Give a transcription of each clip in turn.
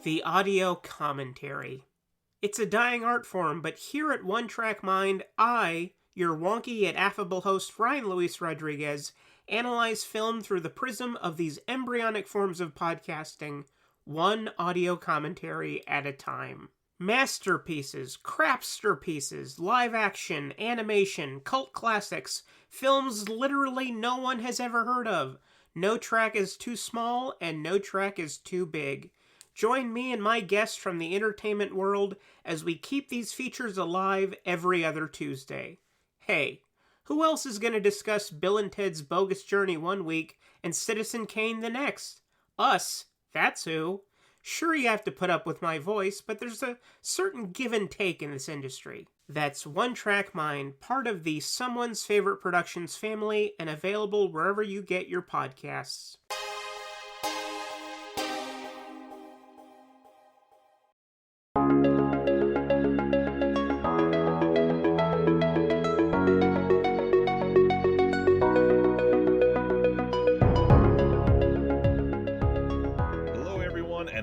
The audio commentary. It's a dying art form, but here at One Track Mind, I, your wonky yet affable host Ryan Luis Rodriguez, analyze film through the prism of these embryonic forms of podcasting, one audio commentary at a time. Masterpieces, crapster pieces, live action, animation, cult classics, films literally no one has ever heard of. No track is too small and no track is too big. Join me and my guests from the entertainment world as we keep these features alive every other Tuesday. Hey, who else is going to discuss Bill and Ted's Bogus Journey one week and Citizen Kane the next? Us, that's who. Sure, you have to put up with my voice, but there's a certain give and take in this industry. That's One Track Mind, part of the Someone's Favorite Productions family and available wherever you get your podcasts.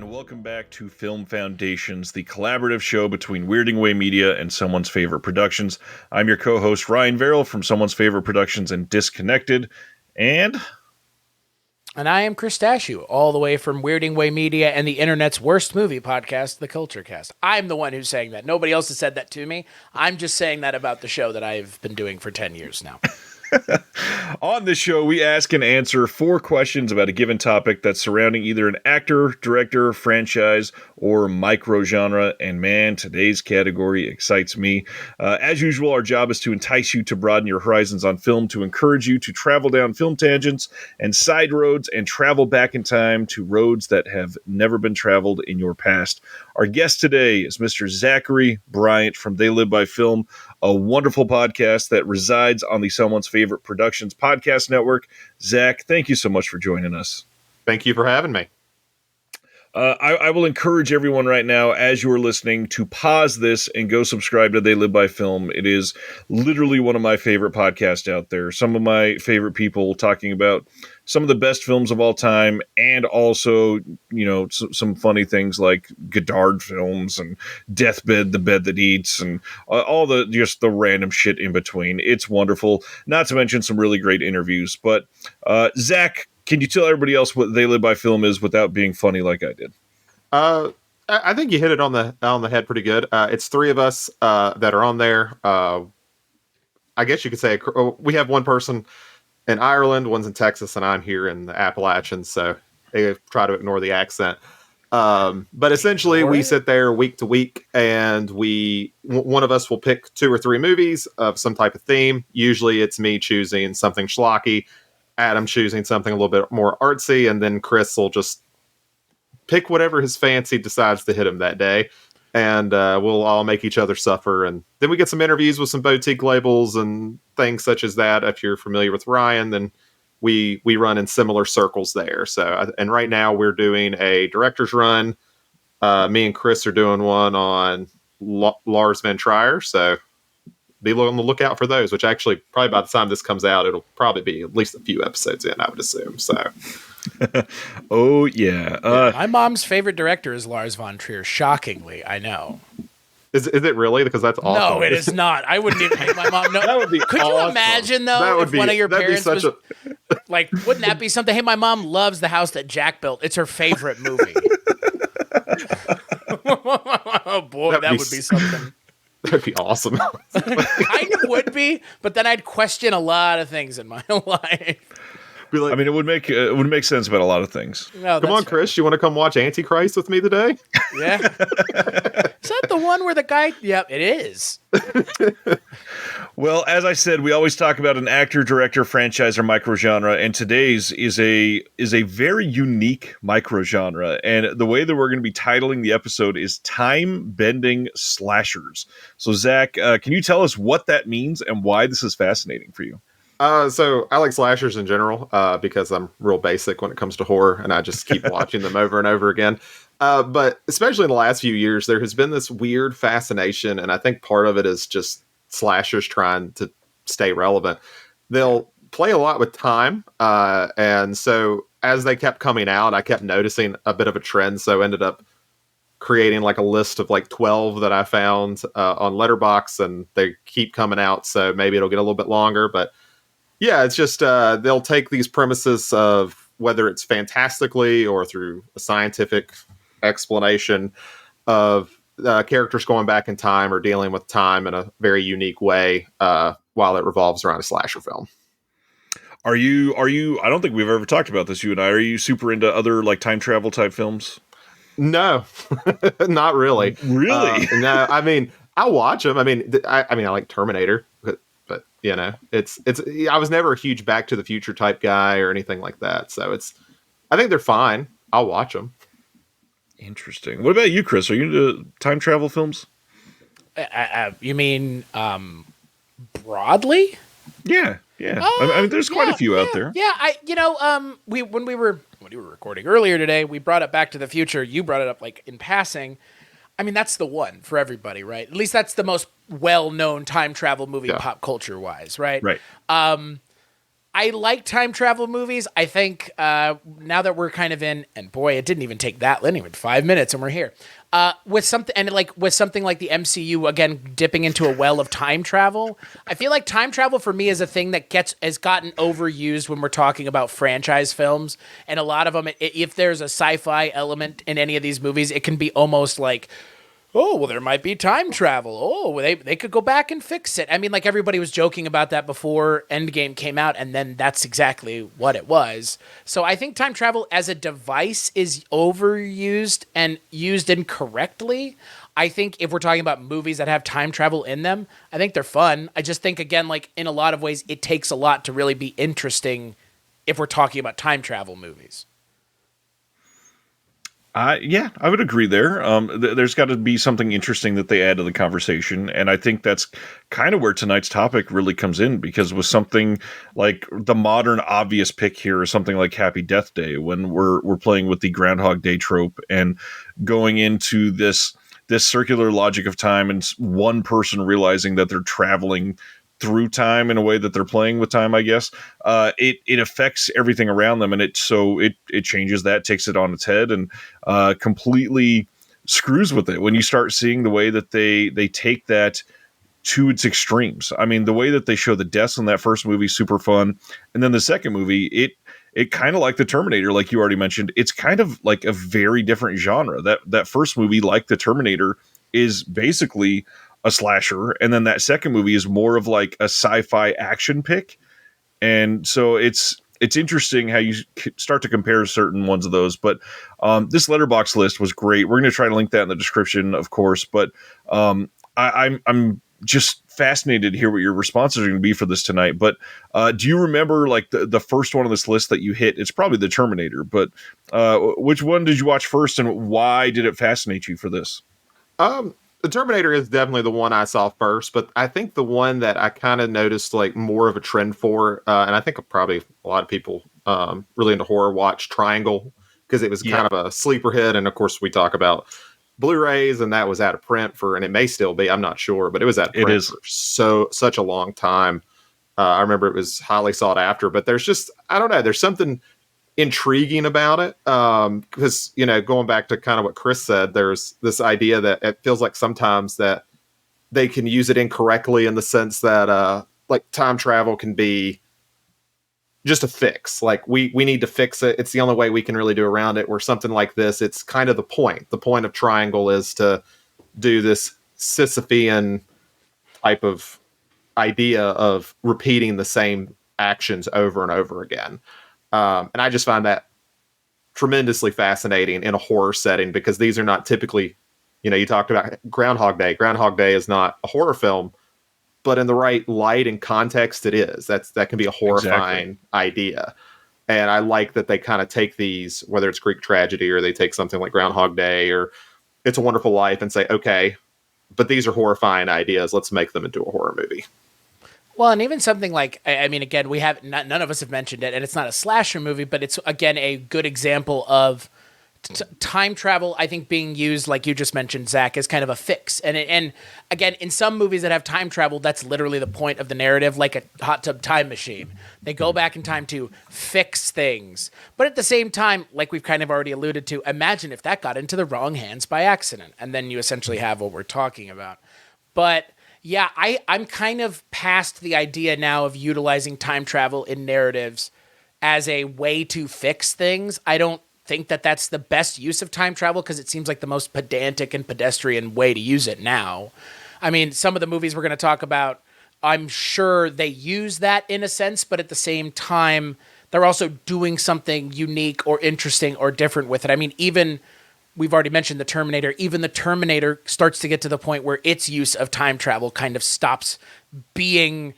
Welcome back to Film Foundations, the collaborative show between Weirding Way Media and Someone's Favorite Productions. I'm your co-host, Ryan Verrill from Someone's Favorite Productions and Disconnected. And I am Chris Dashew, all the way from Weirding Way Media and the internet's worst movie podcast, The Culture Cast. I'm the one who's saying that. Nobody else has said that to me. I'm just saying that about the show that I've been doing for 10 years now. On this show, we ask and answer 4 questions about a given topic that's surrounding either an actor, director, franchise, or microgenre. And man, today's category excites me. As usual, our job is to entice you to broaden your horizons on film, to encourage you to travel down film tangents and side roads and travel back in time to roads that have never been traveled in your past. Our guest today is Mr. Zachary Bryant from They Live by Film, a wonderful podcast that resides on the Someone's Favorite Productions podcast network. Zach, thank you so much for joining us. Thank you for having me. I will encourage everyone right now, as you are listening, to pause this and go subscribe to They Live by Film. It is literally one of my favorite podcasts out there. Some of my favorite people talking about some of the best films of all time, and also, you know, some funny things like Godard films and Deathbed, The Bed That Eats, and all the just the random shit in between. It's wonderful. Not to mention some really great interviews. But Zach, can you tell everybody else what They Live by Film is without being funny like I did? I think you hit it on the head pretty good. It's 3 of us that are on there. I guess you could say we have one person in Ireland, one's in Texas, and I'm here in the Appalachians, so they try to ignore the accent. But essentially, we sit there week to week, and one of us will pick 2 or 3 movies of some type of theme. Usually it's me choosing something schlocky, Adam choosing something a little bit more artsy, and then Chris will just pick whatever his fancy decides to hit him that day. And we'll all make each other suffer. And then we get some interviews with some boutique labels and things such as that. If you're familiar with Ryan, then we run in similar circles there. So, and right now we're doing a director's run. Me and Chris are doing one on Lars von Trier. So be on the lookout for those, which actually probably by the time this comes out, it'll probably be at least a few episodes in, I would assume. So. Oh, yeah. My mom's favorite director is Lars von Trier. Shockingly, I know. Is it really? Because that's awesome. No, it is not. I wouldn't even make my mom know. That would be Could awesome. you imagine, though, if one of your parents was like, wouldn't that be something? Hey, my mom loves the house that Jack built. It's her favorite movie. Oh, boy, that would be something. That'd be awesome. Kind of would be, but then I'd question a lot of things in my life. I mean, it would make sense about a lot of things. No, come on, Chris. You want to come watch Antichrist with me today? Yeah. Is that the one where the guy... Yep, it is. Well, as I said, we always talk about an actor, director, franchise, or microgenre, and today's is a very unique microgenre. And the way that we're going to be titling the episode is Time-Bending Slashers. So, Zach, can you tell us what that means and why this is fascinating for you? So I like slashers in general because I'm real basic when it comes to horror, and I just keep watching them over and over again. But especially in the last few years, there has been this weird fascination, and I think part of it is just slashers trying to stay relevant. They'll play a lot with time, and so as they kept coming out, I kept noticing a bit of a trend, so ended up creating like a list of like 12 that I found on Letterboxd, and they keep coming out. So maybe it'll get a little bit longer, but yeah, it's just they'll take these premises of whether it's fantastically or through a scientific explanation of characters going back in time or dealing with time in a very unique way while it revolves around a slasher film. Are you, I don't think we've ever talked about this, you and I. Are you super into other like time travel type films? No, not really. Really? No, I mean, I'll watch them. I mean, I like Terminator, but you know, it's. I was never a huge Back to the Future type guy or anything like that. So I think they're fine. I'll watch them. Interesting. What about you, Chris? Are you into time travel films? You mean broadly? Yeah. I mean, there's quite a few out there. Yeah, when we were recording earlier today, we brought up Back to the Future. You brought it up like in passing. I mean, that's the one for everybody, right? At least that's the most well-known time travel movie pop culture-wise, right? Right. I like time travel movies. I think now that we're kind of in, and boy, it didn't even take that long, even 5 minutes, and we're here. With something like the MCU again dipping into a well of time travel, I feel like time travel for me is a thing that has gotten overused when we're talking about franchise films, and a lot of them, if there's a sci-fi element in any of these movies, it can be almost like, oh, well, there might be time travel. Oh, they could go back and fix it. I mean, like everybody was joking about that before Endgame came out, and then that's exactly what it was. So I think time travel as a device is overused and used incorrectly. I think if we're talking about movies that have time travel in them, I think they're fun. I just think, again, like in a lot of ways, it takes a lot to really be interesting if we're talking about time travel movies. Yeah, I would agree there. There's got to be something interesting that they add to the conversation, and I think that's kind of where tonight's topic really comes in, because with something like the modern obvious pick here is something like Happy Death Day, when we're playing with the Groundhog Day trope and going into this circular logic of time, and one person realizing that they're traveling through time in a way that they're playing with time, I guess. It affects everything around them, and it changes that, takes it on its head, and completely screws with it when you start seeing the way that they take that to its extremes. I mean, the way that they show the deaths in that first movie, super fun, and then the second movie, it kind of like the Terminator, like you already mentioned, it's kind of like a very different genre. That first movie, like the Terminator, is basically a slasher, and then that second movie is more of like a sci-fi action pick. And so it's interesting how you start to compare certain ones of those. But this Letterboxd list was great. We're going to try to link that in the description, of course. But I'm just fascinated to hear what your responses are going to be for this tonight. But do you remember like the first one on this list that you hit? It's probably the Terminator, but which one did you watch first, and why did it fascinate you for this? The Terminator is definitely the one I saw first, but I think the one that I kind of noticed like more of a trend for, and I think probably a lot of people really into horror watch Triangle, because it was kind of a sleeper hit. And of course we talk about Blu-rays, and that was out of print and it may still be, I'm not sure, but it was out of print for such a long time. I remember it was highly sought after, but there's just, I don't know, there's something intriguing about it, because going back to kind of what Chris said, there's this idea that it feels like sometimes that they can use it incorrectly, in the sense that like time travel can be just a fix, like we need to fix it, it's the only way we can really do around it, where something like this, it's kind of the point of Triangle is to do this Sisyphean type of idea of repeating the same actions over and over again. And I just find that tremendously fascinating in a horror setting, because these are not typically, you talked about Groundhog Day. Groundhog Day is not a horror film, but in the right light and context, it is. That can be a horrifying idea. And I like that they kind of take these, whether it's Greek tragedy or they take something like Groundhog Day or It's a Wonderful Life, and say, okay, but these are horrifying ideas. Let's make them into a horror movie. Well, and even something like, I mean, again, none of us have mentioned it, and it's not a slasher movie, but it's, again, a good example of time travel, I think, being used, like you just mentioned, Zach, is kind of a fix. And again, in some movies that have time travel, that's literally the point of the narrative, like a hot tub time machine. They go back in time to fix things. But at the same time, like we've kind of already alluded to, imagine if that got into the wrong hands by accident. And then you essentially have what we're talking about. But yeah, I'm kind of past the idea now of utilizing time travel in narratives as a way to fix things. I don't think that that's the best use of time travel because it seems like the most pedantic and pedestrian way to use it now. I mean, some of the movies we're going to talk about, I'm sure they use that in a sense, but at the same time, they're also doing something unique or interesting or different with it. I mean, even we've already mentioned the Terminator. Even the Terminator starts to get to the point where its use of time travel kind of stops being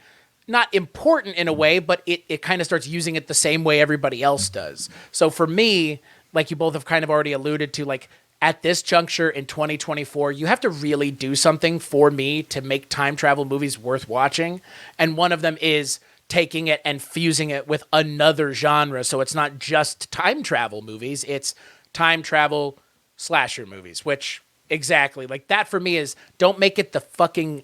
not important in a way, but it kind of starts using it the same way everybody else does. So for me, like you both have kind of already alluded to, like at this juncture in 2024, you have to really do something for me to make time travel movies worth watching. And one of them is taking it and fusing it with another genre. So it's not just time travel movies, it's time travel slasher movies, which exactly like that for me is don't make it the fucking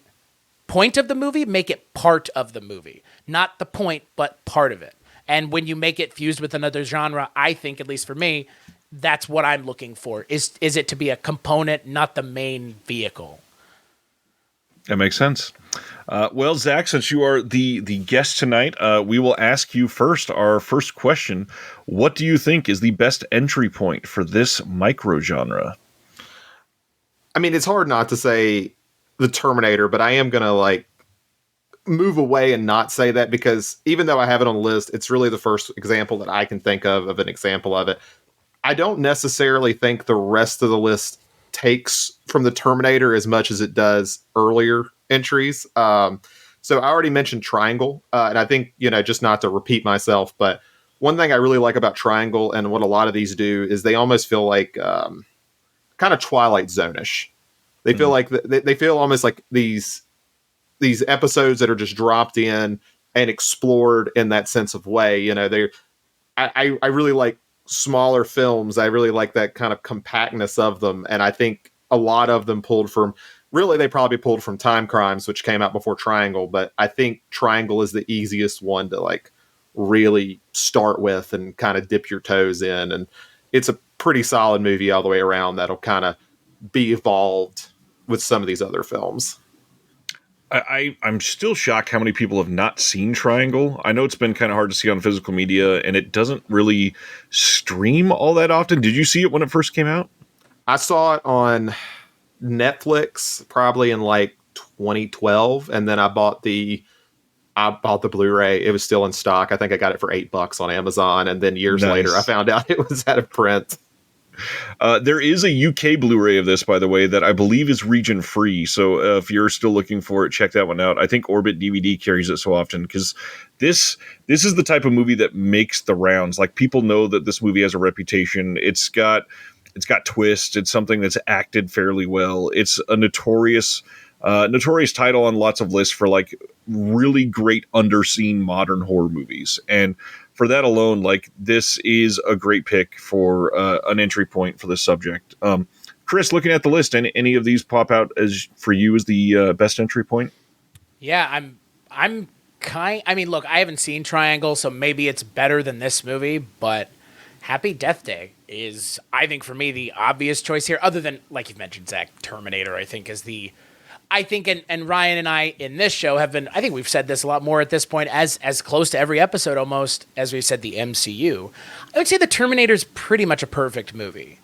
point of the movie, make it part of the movie. Not the point, but part of it. And when you make it fused with another genre, I think, at least for me, that's what I'm looking for. Is it to be a component, not the main vehicle? That makes sense. Well, Zach, since you are the guest tonight, we will ask you first, our first question. What do you think is the best entry point for this microgenre? I mean, it's hard not to say the Terminator, but I am going to like move away and not say that because even though I have it on the list, it's really the first example that I can think of an example of it. I don't necessarily think the rest of the list takes from the Terminator as much as it does earlier entries. So I already mentioned Triangle, and I think, just not to repeat myself, but one thing I really like about Triangle and what a lot of these do is they almost feel like kind of Twilight Zone-ish. They feel like they feel almost like these episodes that are just dropped in and explored in that sense of way. I really like smaller films. I really like that kind of compactness of them, and I think a lot of them they probably pulled from Timecrimes, which came out before Triangle, but I think Triangle is the easiest one to like really start with and kind of dip your toes in, and it's a pretty solid movie all the way around that'll kind of be evolved with some of these other films. I'm still shocked how many people have not seen Triangle. I know it's been kind of hard to see on physical media, and it doesn't really stream all that often. Did you see it when it first came out? I saw it on Netflix probably in like 2012, and then I bought the Blu-ray. It was still in stock. I think I got it for $8 on Amazon, and then years later I found out it was out of print. There is a UK Blu-ray of this, by the way, that I believe is region free. So if you're still looking for it, check that one out. I think Orbit DVD carries it so often because this is the type of movie that makes the rounds. Like people know that this movie has a reputation. It's got twists. It's something that's acted fairly well. It's a notorious title on lots of lists for like really great underseen modern horror movies. And for that alone, like this is a great pick for an entry point for this subject. Chris, looking at the list, any of these pop out as for you as the best entry point? Yeah, I mean, look, I haven't seen Triangle, so maybe it's better than this movie, but Happy Death Day is, I think, for me, the obvious choice here, other than, like you've mentioned, Zach, Terminator, I think, is and Ryan and I in this show have been, I think we've said this a lot more at this point, as close to every episode almost as we've said the MCU. I would say the Terminator's pretty much a perfect movie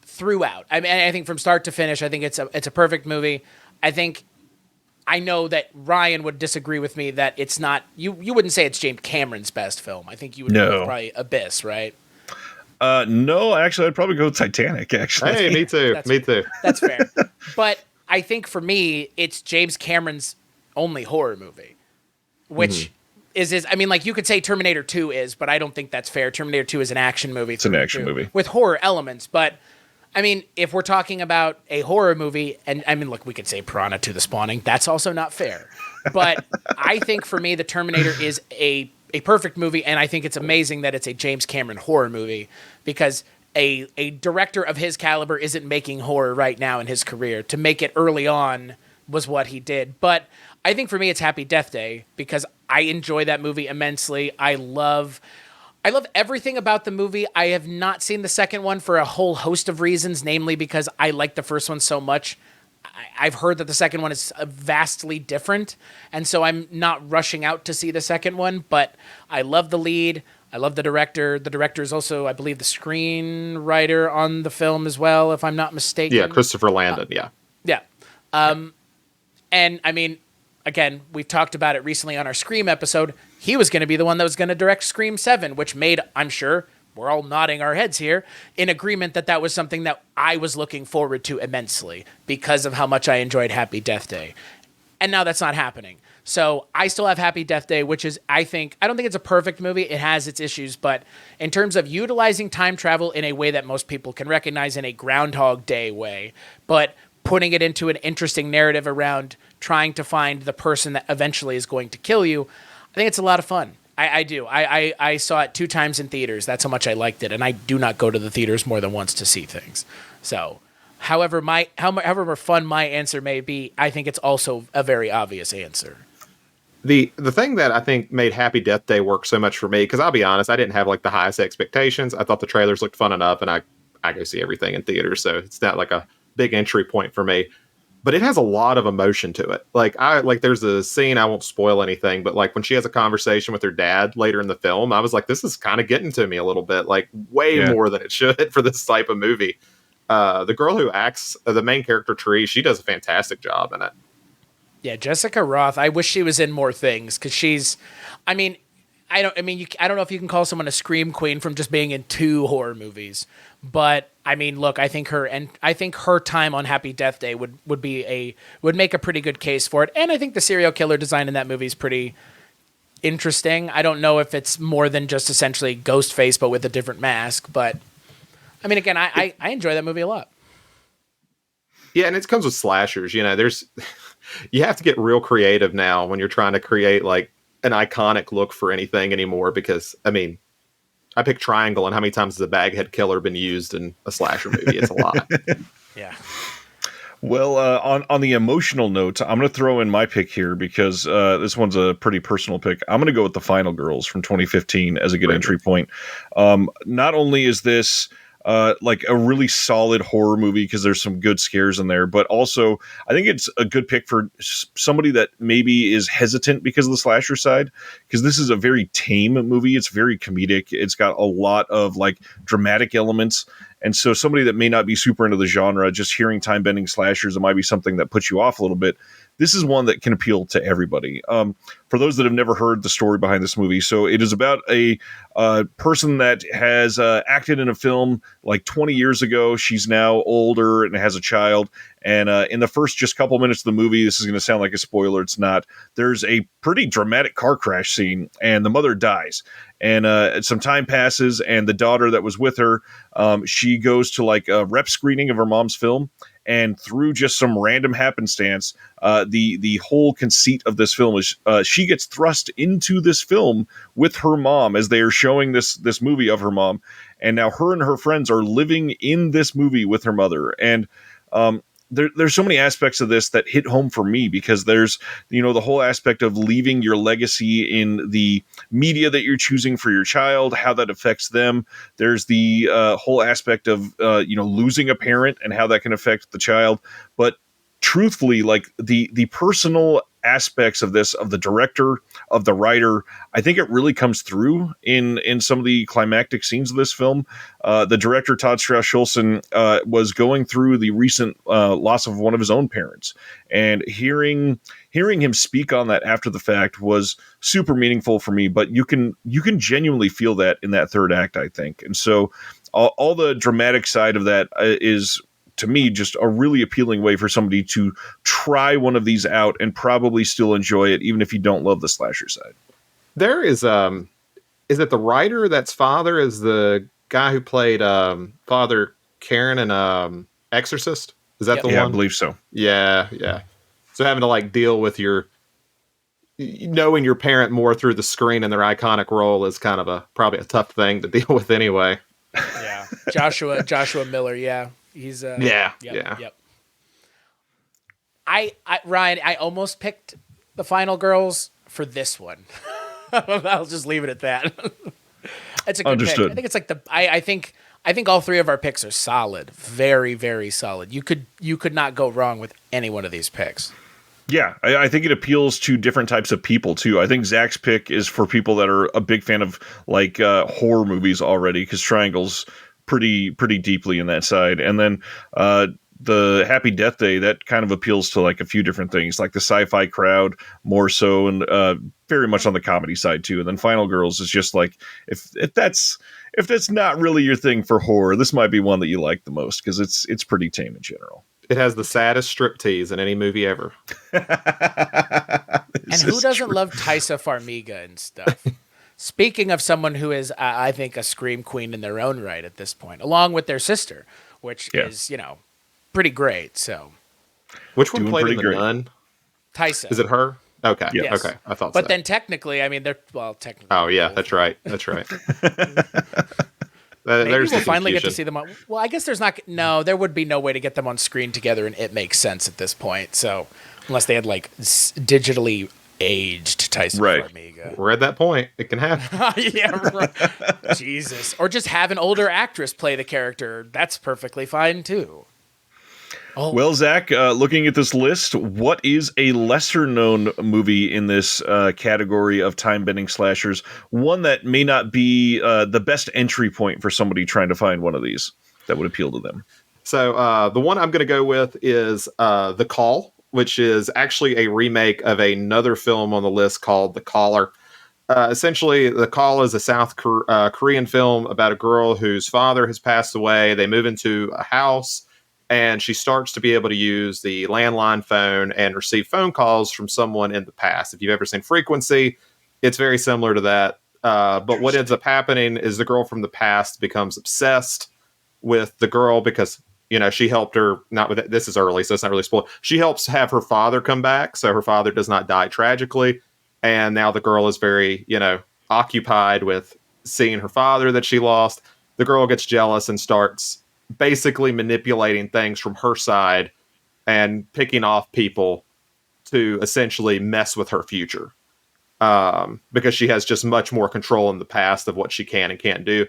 throughout. I mean, I think from start to finish, I think it's a perfect movie. I know that Ryan would disagree with me that it's not, you wouldn't say it's James Cameron's best film. I think you would go with probably Abyss, right? No, actually, I'd probably go with Titanic, actually. Hey, me too. Me too. That's fair. But I think for me, it's James Cameron's only horror movie, which is I mean, like you could say Terminator 2 is, but I don't think that's fair. Terminator 2 is an action movie. It's an action movie with horror elements. But I mean, if we're talking about a horror movie, and I mean, look, we could say Piranha 2: The Spawning. That's also not fair. But I think for me, the Terminator is a perfect movie, and I think it's amazing that it's a James Cameron horror movie because a director of his caliber isn't making horror right now in his career. To make it early on was what he did. But I think for me, it's Happy Death Day because I enjoy that movie immensely. I love everything about the movie. I have not seen the second one for a whole host of reasons, namely because I like the first one so much. I've heard that the second one is vastly different, and so I'm not rushing out to see the second one, but I love the lead. I love the director. The director is also, I believe, the screenwriter on the film as well, if I'm not mistaken. Yeah, Christopher Landon, yeah. Yeah. And, I mean, again, we've talked about it recently on our Scream episode. He was going to be the one that was going to direct Scream 7, which made, I'm sure, we're all nodding our heads here, in agreement that that was something that I was looking forward to immensely because of how much I enjoyed Happy Death Day. And now that's not happening. So I still have Happy Death Day, which is, I don't think it's a perfect movie. It has its issues, but in terms of utilizing time travel in a way that most people can recognize in a Groundhog Day way, but putting it into an interesting narrative around trying to find the person that eventually is going to kill you, I think it's a lot of fun. I do. I saw it 2 times in theaters. That's how much I liked it, and I do not go to the theaters more than once to see things. So, however fun my answer may be, I think it's also a very obvious answer. The thing that I think made Happy Death Day work so much for me, because I'll be honest, I didn't have like the highest expectations. I thought the trailers looked fun enough, and I go see everything in theaters, so it's not like a big entry point for me. But it has a lot of emotion to it. Like there's a scene, I won't spoil anything, but like when she has a conversation with her dad later in the film, I was like, this is kind of getting to me a little bit, like way more than it should for this type of movie. The girl who acts the main character, Tree, she does a fantastic job in it. Yeah, Jessica Roth. I wish she was in more things because she's. I don't know if you can call someone a scream queen from just being in 2 horror movies, but I mean, look, I think her time on Happy Death Day would make a pretty good case for it, and I think the serial killer design in that movie is pretty interesting. I don't know if it's more than just essentially Ghostface but with a different mask, but I mean, again, I enjoy that movie a lot. Yeah, and it comes with slashers. You know, you have to get real creative now when you're trying to create like an iconic look for anything anymore, because I mean, I pick Triangle, and how many times has a baghead killer been used in a slasher movie? It's a lot. Yeah. Well, on the emotional note, I'm going to throw in my pick here because this one's a pretty personal pick. I'm going to go with The Final Girls from 2015 as a good entry point. Not only is this like a really solid horror movie because there's some good scares in there, but also I think it's a good pick for somebody that maybe is hesitant because of the slasher side, because this is a very tame movie. It's very comedic. It's got a lot of like dramatic elements. And so somebody that may not be super into the genre, just hearing time-bending slashers, it might be something that puts you off a little bit. This is one that can appeal to everybody. For those that have never heard the story behind this movie, so it is about a person that has acted in a film like 20 years ago. She's now older and has a child. And in the first just couple minutes of the movie, this is going to sound like a spoiler. It's not. There's a pretty dramatic car crash scene, and the mother dies. And some time passes, and the daughter that was with her, she goes to like a rep screening of her mom's film. And through just some random happenstance, the whole conceit of this film is she gets thrust into this film with her mom as they are showing this movie of her mom. And now her and her friends are living in this movie with her mother. And there's so many aspects of this that hit home for me, because there's, the whole aspect of leaving your legacy in the media that you're choosing for your child, how that affects them. There's the whole aspect of, losing a parent and how that can affect the child. But truthfully, like the personal aspects of this, of the director, of the writer, I think it really comes through in some of the climactic scenes of this film. The director, Todd Strauss-Schulson, was going through the recent loss of one of his own parents, and hearing him speak on that after the fact was super meaningful for me. But you can genuinely feel that in that third act, I think. And so all the dramatic side of that is, to me, just a really appealing way for somebody to try one of these out and probably still enjoy it, even if you don't love the slasher side. There is it the writer that's father is the guy who played Father Karen in Exorcist? Is that the one? Yeah, I believe so. Yeah. So having to like deal with knowing your parent more through the screen and their iconic role is kind of probably a tough thing to deal with anyway. Yeah, Joshua Miller. Yeah, he's Yeah, Yep, yeah. Yep. Ryan, I almost picked the Final Girls for this one. I'll just leave it at that. It's a good pick. Understood. I think it's like I think all three of our picks are solid. Very, very solid. You could not go wrong with any one of these picks. Yeah, I think it appeals to different types of people too. I think Zach's pick is for people that are a big fan of like horror movies already, because Triangle's pretty deeply in that side. And then the Happy Death Day, that kind of appeals to like a few different things, like the sci-fi crowd more so, and very much on the comedy side too. And then Final Girls is just like if that's not really your thing for horror, this might be one that you like the most because it's pretty tame in general. It has the saddest striptease in any movie ever. And who doesn't love Taissa Farmiga and stuff? Speaking of someone who is, I think, a scream queen in their own right at this point, along with their sister, which is, pretty great. So, Which one Doing played pretty in The great. Nun? Taissa. Is it her? Okay. Yeah. Yes. Okay. I thought so. But then technically, I mean, technically. Oh, yeah. That's right. That's right. Maybe There's we'll the finally get to confusion. see them on. Well, I guess there's not. No, there would be no way to get them on screen together, and it makes sense at this point. So, unless they had like digitally aged Tyson Right. Farmiga. We're at that point. It can happen. Yeah, right. Jesus. Or just have an older actress play the character. That's perfectly fine too. Oh, Well, Zach, looking at this list, what is a lesser-known movie in this category of time-bending slashers? One that may not be the best entry point for somebody trying to find one of these that would appeal to them. So the one I'm going to go with is The Call, which is actually a remake of another film on the list called The Caller. Essentially, The Call is a South Korean film about a girl whose father has passed away. They move into a house, and she starts to be able to use the landline phone and receive phone calls from someone in the past. If you've ever seen Frequency, it's very similar to that. But what ends up happening is the girl from the past becomes obsessed with the girl because, she helped her, not with it. This is early, so it's not really spoiled. She helps have her father come back, so her father does not die tragically. And now the girl is very, occupied with seeing her father that she lost. The girl gets jealous and starts basically manipulating things from her side and picking off people to essentially mess with her future. Because she has just much more control in the past of what she can and can't do.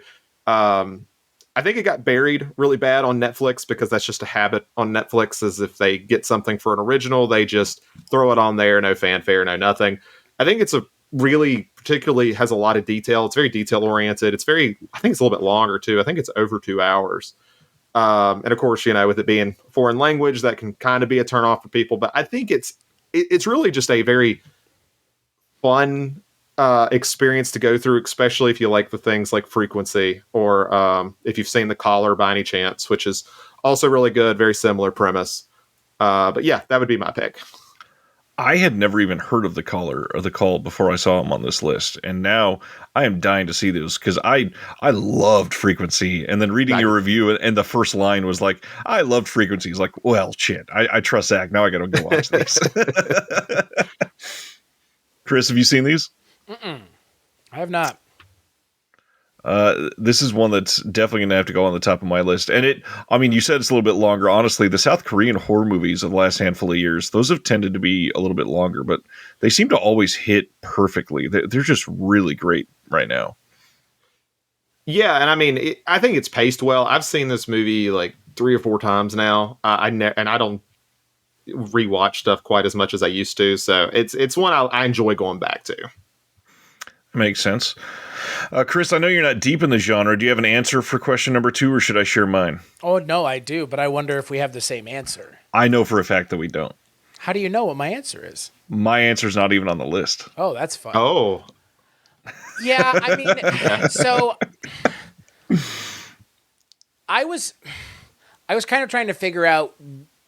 I think it got buried really bad on Netflix because that's just a habit on Netflix, is if they get something for an original, they just throw it on there, no fanfare, no nothing. I think it's particularly has a lot of detail. It's very detail oriented. I think it's a little bit longer too. I think it's over 2 hours. And of course, with it being foreign language, that can kind of be a turnoff for people. But I think it's really just a very fun experience to go through, especially if you like the things like Frequency, or if you've seen The Caller by any chance, which is also really good, very similar premise. But yeah, that would be my pick. I had never even heard of The Caller or The Call before I saw him on this list, and now I am dying to see this because I loved Frequency, and then reading your review and the first line was like, I loved Frequency. He's like, well, shit, I trust Zach. Now I got to go watch these. Chris, have you seen these? I have not. This is one that's definitely going to have to go on the top of my list. And you said it's a little bit longer. Honestly, the South Korean horror movies of the last handful of years, those have tended to be a little bit longer, but they seem to always hit perfectly. They're just really great right now. Yeah, and I think it's paced well. I've seen this movie like 3 or 4 times now. I don't rewatch stuff quite as much as I used to, so it's one I enjoy going back to. Makes sense. Chris, I know you're not deep in the genre. Do you have an answer for question number 2, or should I share mine? Oh, no, I do, but I wonder if we have the same answer. I know for a fact that we don't. How do you know what my answer is? My answer's not even on the list. Oh, that's fun. Oh, Yeah, so I was kind of trying to figure out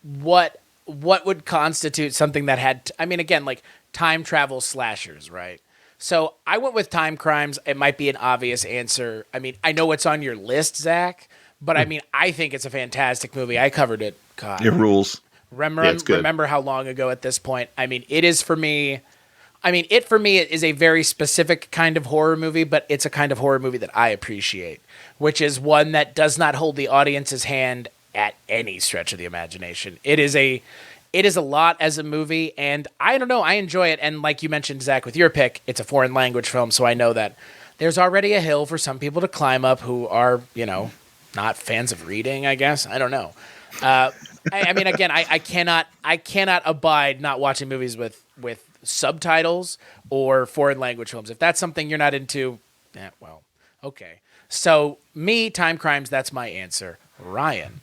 what would constitute something that had, again, like time travel slashers, right? So I went with Timecrimes. It might be an obvious answer. I know it's on your list, Zach, but I think it's a fantastic movie. I covered it. God, It rules. it's good. Remember how long ago at this point? It is for me. I mean, It for me is a very specific kind of horror movie, but it's a kind of horror movie that I appreciate, which is one that does not hold the audience's hand at any stretch of the imagination. It is a lot as a movie, and I don't know, I enjoy it. And like you mentioned, Zach, with your pick, it's a foreign language film, so I know that there's already a hill for some people to climb up who are, not fans of reading, I guess. I don't know. I mean, again, I cannot abide not watching movies with subtitles or foreign language films. If that's something you're not into, well, okay. So me, Timecrimes, that's my answer. Ryan.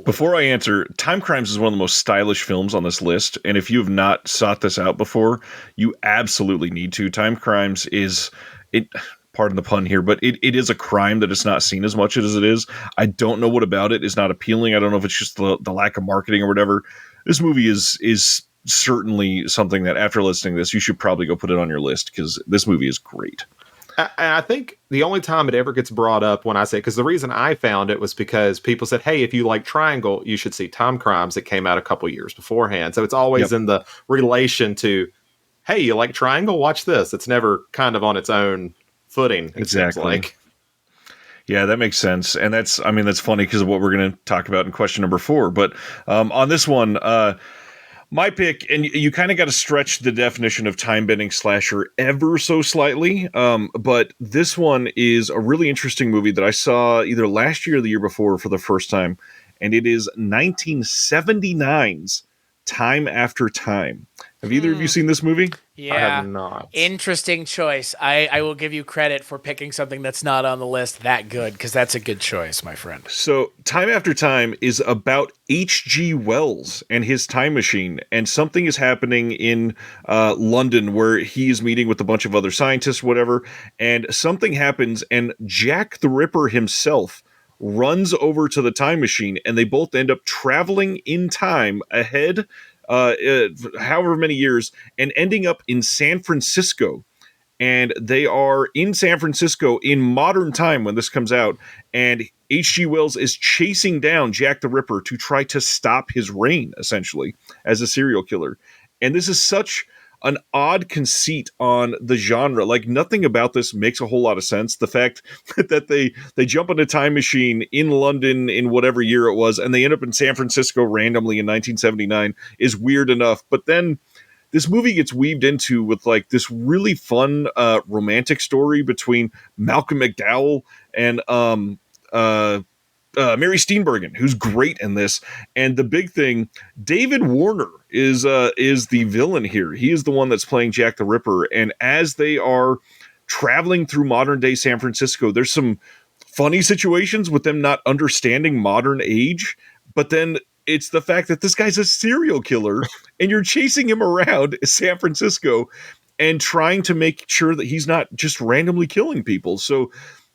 Before I answer, Timecrimes is one of the most stylish films on this list, and if you have not sought this out before, you absolutely need to. Timecrimes is it. Pardon the pun here, but it is a crime that it's not seen as much as it is. I don't know what about it is not appealing. I don't know if it's just the lack of marketing or whatever. This movie is certainly something that after listening to this, you should probably go put it on your list because this movie is great. I think the only time it ever gets brought up when I say, because the reason I found it was because people said, hey, if you like Triangle, you should see Timecrimes. It came out a couple years beforehand. So it's always in the relation to, hey, you like Triangle? Watch this. It's never kind of on its own footing. Exactly. Like. Yeah, that makes sense. And that's funny because of what we're going to talk about in question number 4. But on this one, my pick, and you kind of got to stretch the definition of time-bending slasher ever so slightly, but this one is a really interesting movie that I saw either last year or the year before for the first time, and it is 1979's Time After Time. Have either of you seen this movie? Yeah, I have not. Interesting choice. I will give you credit for picking something that's not on the list that good, because that's a good choice, my friend. So, Time After Time is about H.G. Wells and his time machine, and something is happening in London where he is meeting with a bunch of other scientists, whatever, and something happens, and Jack the Ripper himself runs over to the time machine, and they both end up traveling in time ahead however many years, and ending up in San Francisco. And they are in San Francisco in modern time when this comes out, and H.G. Wells is chasing down Jack the Ripper to try to stop his reign, essentially, as a serial killer. And this is such an odd conceit on the genre. Like, nothing about this makes a whole lot of sense. The fact that they jump on a time machine in London in whatever year it was, and they end up in San Francisco randomly in 1979 is weird enough. But then this movie gets weaved into with like this really fun romantic story between Malcolm McDowell and Mary Steenburgen, who's great in this. And the big thing, David Warner is the villain here. He is the one that's playing Jack the Ripper. And as they are traveling through modern day San Francisco, there's some funny situations with them not understanding modern age, but then it's the fact that this guy's a serial killer and you're chasing him around San Francisco and trying to make sure that he's not just randomly killing people. So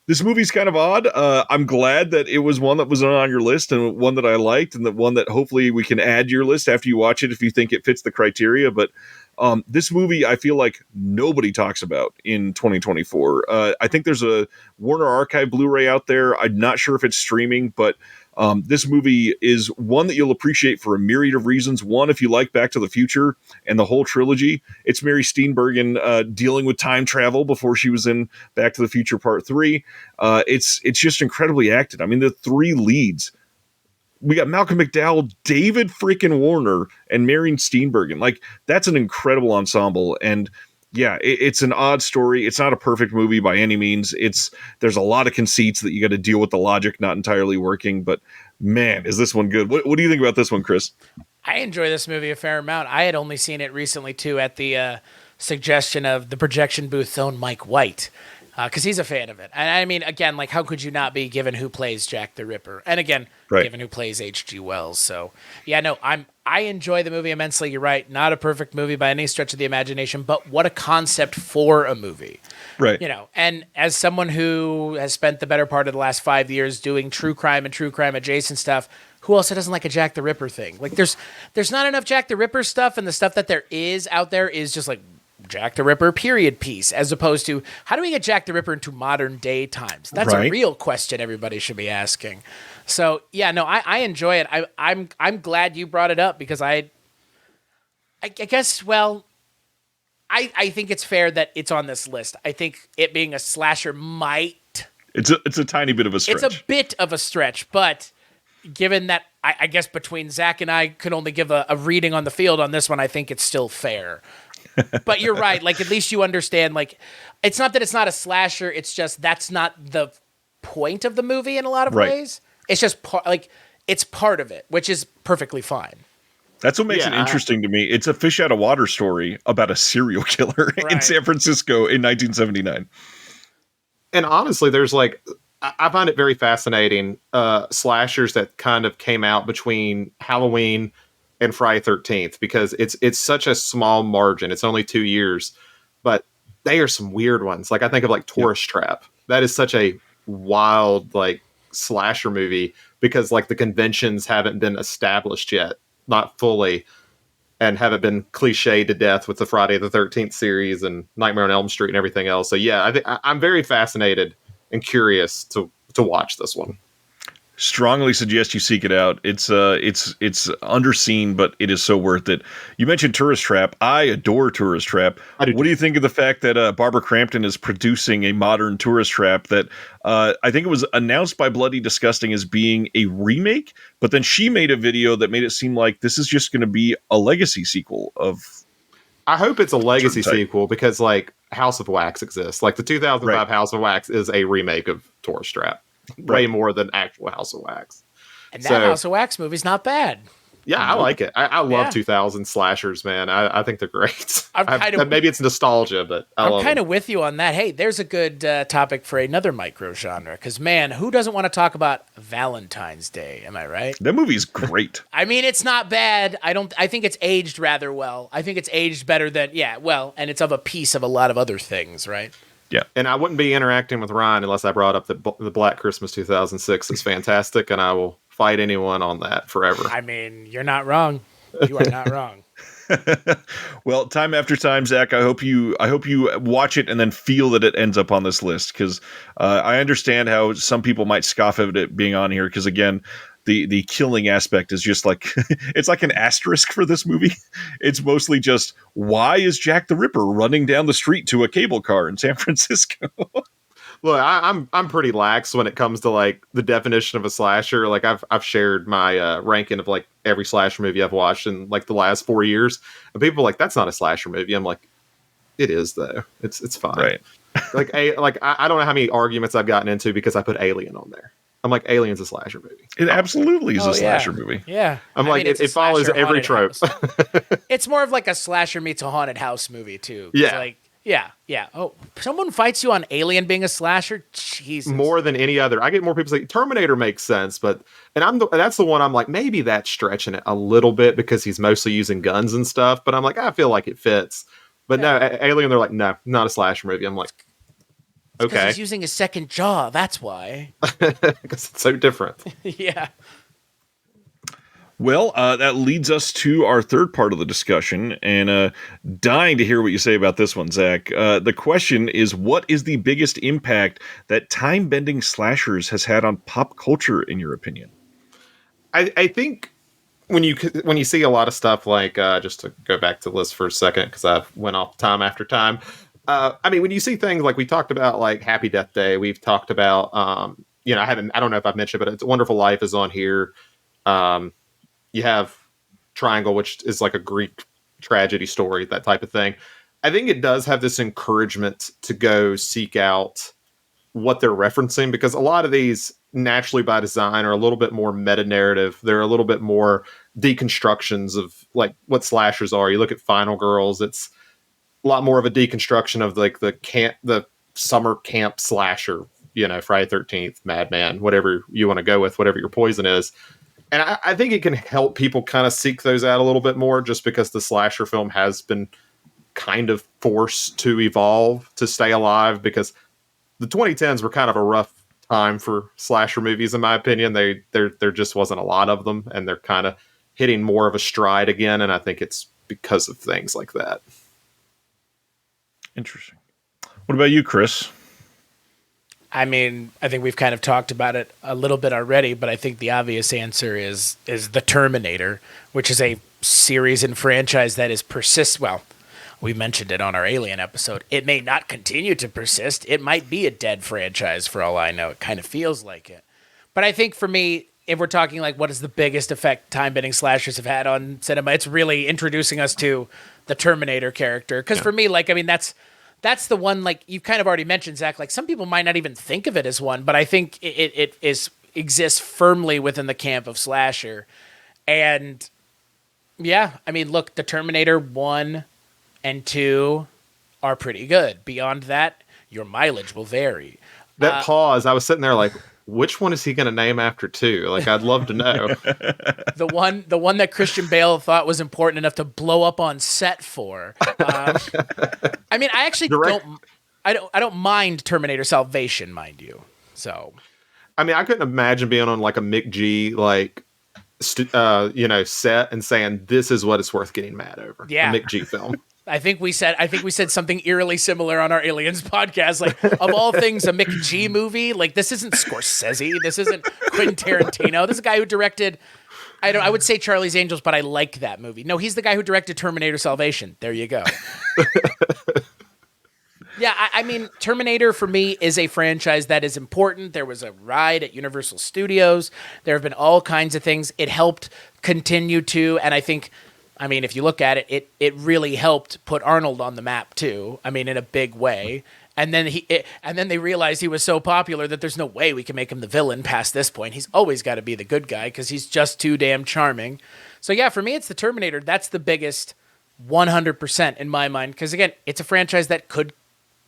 this movie's kind of odd. I'm glad that it was one that was on your list and one that I liked, and that one that hopefully we can add to your list after you watch it if you think it fits the criteria. But this movie, I feel like nobody talks about in 2024. I think there's a Warner Archive Blu-ray out there. I'm not sure if it's streaming, but this movie is one that you'll appreciate for a myriad of reasons. One, if you like Back to the Future and the whole trilogy, it's Mary Steenburgen dealing with time travel before she was in Back to the Future Part 3. It's just incredibly acted. I mean, the 3 leads. We got Malcolm McDowell, David freaking Warner, and Marion Steenburgen. Like, that's an incredible ensemble. And yeah, it's an odd story. It's not a perfect movie by any means. There's a lot of conceits that you got to deal with the logic not entirely working. But man, is this one good? What do you think about this one, Chris? I enjoy this movie a fair amount. I had only seen it recently too at the suggestion of the projection booth's own Mike White, because he's a fan of it. And I mean, again, like, how could you not be, given who plays Jack the Ripper? And again, given who plays H.G. Wells. So yeah, no, I enjoy the movie immensely. You're right. Not a perfect movie by any stretch of the imagination, but what a concept for a movie. Right. You know, and as someone who has spent the better part of the last 5 years doing true crime and true crime adjacent stuff, who else doesn't like a Jack the Ripper thing? Like, there's not enough Jack the Ripper stuff, and the stuff that there is out there is just like Jack the Ripper period piece, as opposed to how do we get Jack the Ripper into modern day times? That's a real question everybody should be asking. So yeah, no, I enjoy it. I'm glad you brought it up, because I guess, well, I think it's fair that it's on this list. I think it being a slasher might. It's a tiny bit of a stretch. It's a bit of a stretch, but given that I guess between Zach and I could only give a reading on the field on this one, I think it's still fair. But you're right. Like, at least you understand, like, it's not that it's not a slasher. It's just that's not the point of the movie in a lot of ways. It's just it's part of it, which is perfectly fine. That's what makes it interesting to me. It's a fish out of water story about a serial killer in San Francisco in 1979. And honestly, there's like, I find it very fascinating, slashers that kind of came out between Halloween and Friday 13th, because it's such a small margin. It's only 2 years, but they are some weird ones. Like, I think of like Tourist Trap. That is such a wild, like, slasher movie because like the conventions haven't been established yet, not fully, and haven't been cliched to death with the Friday the 13th series and Nightmare on Elm Street and everything else. So yeah, I'm very fascinated and curious to watch this one. Strongly suggest you seek it out. It's underseen, but it is so worth it. You mentioned Tourist Trap. I adore Tourist Trap. What do you think of the fact that Barbara Crampton is producing a modern Tourist Trap that I think it was announced by Bloody Disgusting as being a remake, but then she made a video that made it seem like this is just going to be a legacy sequel of... I hope it's a legacy sequel because like House of Wax exists. Like the 2005 House of Wax is a remake of Tourist Trap. Way more than actual House of Wax. And that House of Wax movie's not bad. Yeah, I like it. I love 2000 slashers, man. I think they're great. Maybe it's nostalgia, but I'm kind of with you on that. Hey, there's a good topic for another microgenre. Because, man, who doesn't want to talk about Valentine's Day? Am I right? That movie's great. I mean, it's not bad. I think it's aged rather well. I think it's aged better than, and it's of a piece of a lot of other things, right? Yeah. And I wouldn't be interacting with Ryan unless I brought up that the Black Christmas 2006 is fantastic, and I will fight anyone on that forever. I mean, you're not wrong. You are not wrong. Well, time after time, Zach, I hope you watch it and then feel that it ends up on this list, because I understand how some people might scoff at it being on here, because, again, the killing aspect is just like it's like an asterisk for this movie. It's mostly just, why is Jack the Ripper running down the street to a cable car in San Francisco? Look, I'm pretty lax when it comes to like the definition of a slasher. Like I've shared my ranking of like every slasher movie I've watched in like the last 4 years, and people are like, that's not a slasher movie. I'm like, it is though. It's fine. Right. I don't know how many arguments I've gotten into because I put Alien on there. I'm like, Alien's a slasher movie. It absolutely is a slasher movie. Yeah. I mean, it follows every trope. It's more of like a slasher meets a haunted house movie, too. Yeah. Like, yeah. Oh, someone fights you on Alien being a slasher? Jesus. More than any other. I get more people say Terminator makes sense, but that's the one I'm like, maybe that's stretching it a little bit because he's mostly using guns and stuff, but I'm like, I feel like it fits. But no, Alien, they're like, no, not a slasher movie. I'm like, okay. He's using his second jaw. That's why. Because it's so different. Yeah. Well, that leads us to our third part of the discussion, and dying to hear what you say about this one, Zach. The question is, what is the biggest impact that time-bending slashers has had on pop culture, in your opinion? I think when you see a lot of stuff like, just to go back to the list for a second, because I've went off time after time. I mean, when you see things like we talked about, like Happy Death Day, we've talked about, I don't know if I've mentioned, but It's a Wonderful Life is on here. You have Triangle, which is like a Greek tragedy story, that type of thing. I think it does have this encouragement to go seek out what they're referencing, because a lot of these naturally by design are a little bit more meta narrative. They're a little bit more deconstructions of like what slashers are. You look at Final Girls, it's a lot more of a deconstruction of like the summer camp slasher, Friday 13th, Madman, whatever you want to go with, whatever your poison is. And I think it can help people kind of seek those out a little bit more, just because the slasher film has been kind of forced to evolve to stay alive, because the 2010s were kind of a rough time for slasher movies, in my opinion. There just wasn't a lot of them, and they're kind of hitting more of a stride again. And I think it's because of things like that. Interesting. What about you, Chris? I mean, I think we've kind of talked about it a little bit already, but I think the obvious answer is The Terminator, which is a series and franchise that is we mentioned it on our Alien episode. It may not continue to persist. It might be a dead franchise for all I know. It kind of feels like it. But I think for me, if we're talking like what is the biggest effect time-bending slashers have had on cinema, it's really introducing us to the Terminator character. Because for me, like, I mean, that's the one, like, you kind of already mentioned, Zach, like, some people might not even think of it as one, but I think it exists firmly within the camp of slasher. And, yeah, I mean, look, the Terminator 1 and 2 are pretty good. Beyond that, your mileage will vary. That pause, I was sitting there like, which one is he going to name after 2? Like, I'd love to know. The one that Christian Bale thought was important enough to blow up on set for. I mean, I actually don't mind Terminator Salvation, mind you. So, I mean, I couldn't imagine being on like a Mick G set and saying this is what it's worth getting mad over. Yeah. A Mick G film. I think we said something eerily similar on our Aliens podcast. Like, of all things, a Mick G movie. Like, this isn't Scorsese. This isn't Quentin Tarantino. This is a guy who directed, I would say Charlie's Angels, but I like that movie. No, he's the guy who directed Terminator Salvation. There you go. Yeah, I mean, Terminator for me is a franchise that is important. There was a ride at Universal Studios. There have been all kinds of things. It helped continue to, and I think, I mean, if you look at it, it really helped put Arnold on the map too. I mean, in a big way. And then they realized he was so popular that there's no way we can make him the villain past this point. He's always got to be the good guy because he's just too damn charming. So yeah, for me, it's the Terminator. That's the biggest 100% in my mind. Because again, it's a franchise that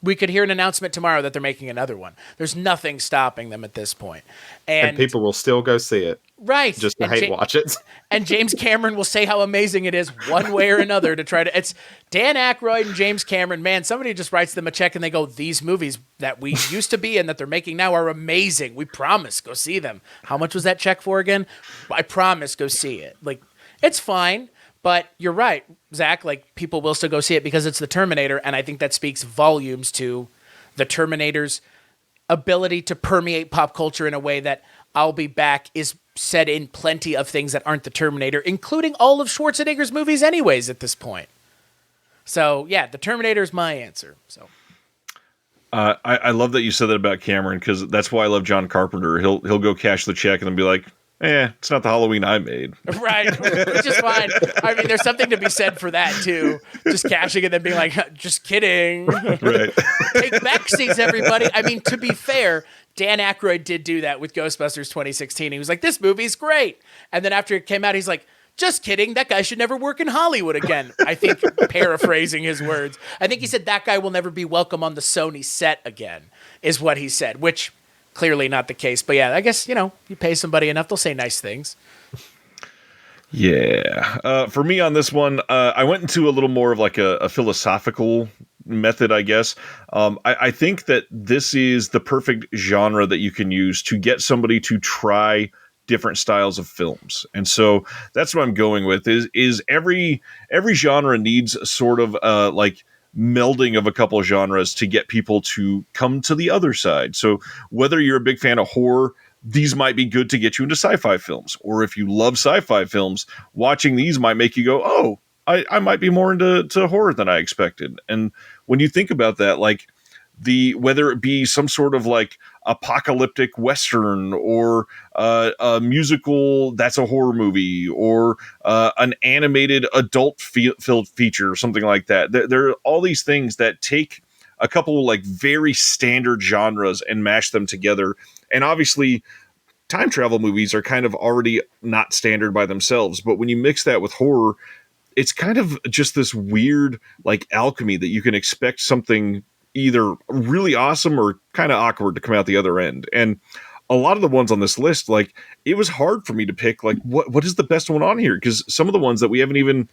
we could hear an announcement tomorrow that they're making another one. There's nothing stopping them at this point. And people will still go see it. Right. Just to hate watch it. And James Cameron will say how amazing it is one way or another to try to... It's Dan Aykroyd and James Cameron. Man, somebody just writes them a check and they go, these movies that we used to be in that they're making now are amazing. We promise. Go see them. How much was that check for again? I promise. Go see it. Like, it's fine. But you're right, Zach. Like, people will still go see it because it's the Terminator. And I think that speaks volumes to the Terminator's ability to permeate pop culture in a way that I'll Be Back is said in plenty of things that aren't the Terminator, including all of Schwarzenegger's movies anyways at this point. So, yeah, the Terminator is my answer. So, I love that you said that about Cameron, because that's why I love John Carpenter. He'll go cash the check and then be like, it's not the Halloween I made. Right, which is fine. I mean, there's something to be said for that, too. Just cashing and then being like, just kidding. Right. Take backseats, everybody. I mean, to be fair, Dan Aykroyd did do that with Ghostbusters 2016. He was like, this movie's great. And then after it came out, he's like, just kidding. That guy should never work in Hollywood again. I think, paraphrasing his words. I think he said that guy will never be welcome on the Sony set again, is what he said, which... clearly not the case, but yeah, I guess, you pay somebody enough, they'll say nice things. Yeah. For me on this one, I went into a little more of like a philosophical method, I guess. I think that this is the perfect genre that you can use to get somebody to try different styles of films. And so that's what I'm going with is every genre needs sort of like melding of a couple of genres to get people to come to the other side. So whether you're a big fan of horror, these might be good to get you into sci-fi films. Or if you love sci-fi films, watching these might make you go, oh, I might be more into horror than I expected. And when you think about that, like whether it be some sort of like apocalyptic Western or a musical that's a horror movie or an animated adult filled feature or something like that. There are all these things that take a couple like very standard genres and mash them together. And obviously time travel movies are kind of already not standard by themselves. But when you mix that with horror, it's kind of just this weird like alchemy that you can expect something either really awesome or kind of awkward to come out the other end. And a lot of the ones on this list, like it was hard for me to pick like what is the best one on here, because some of the ones that we haven't even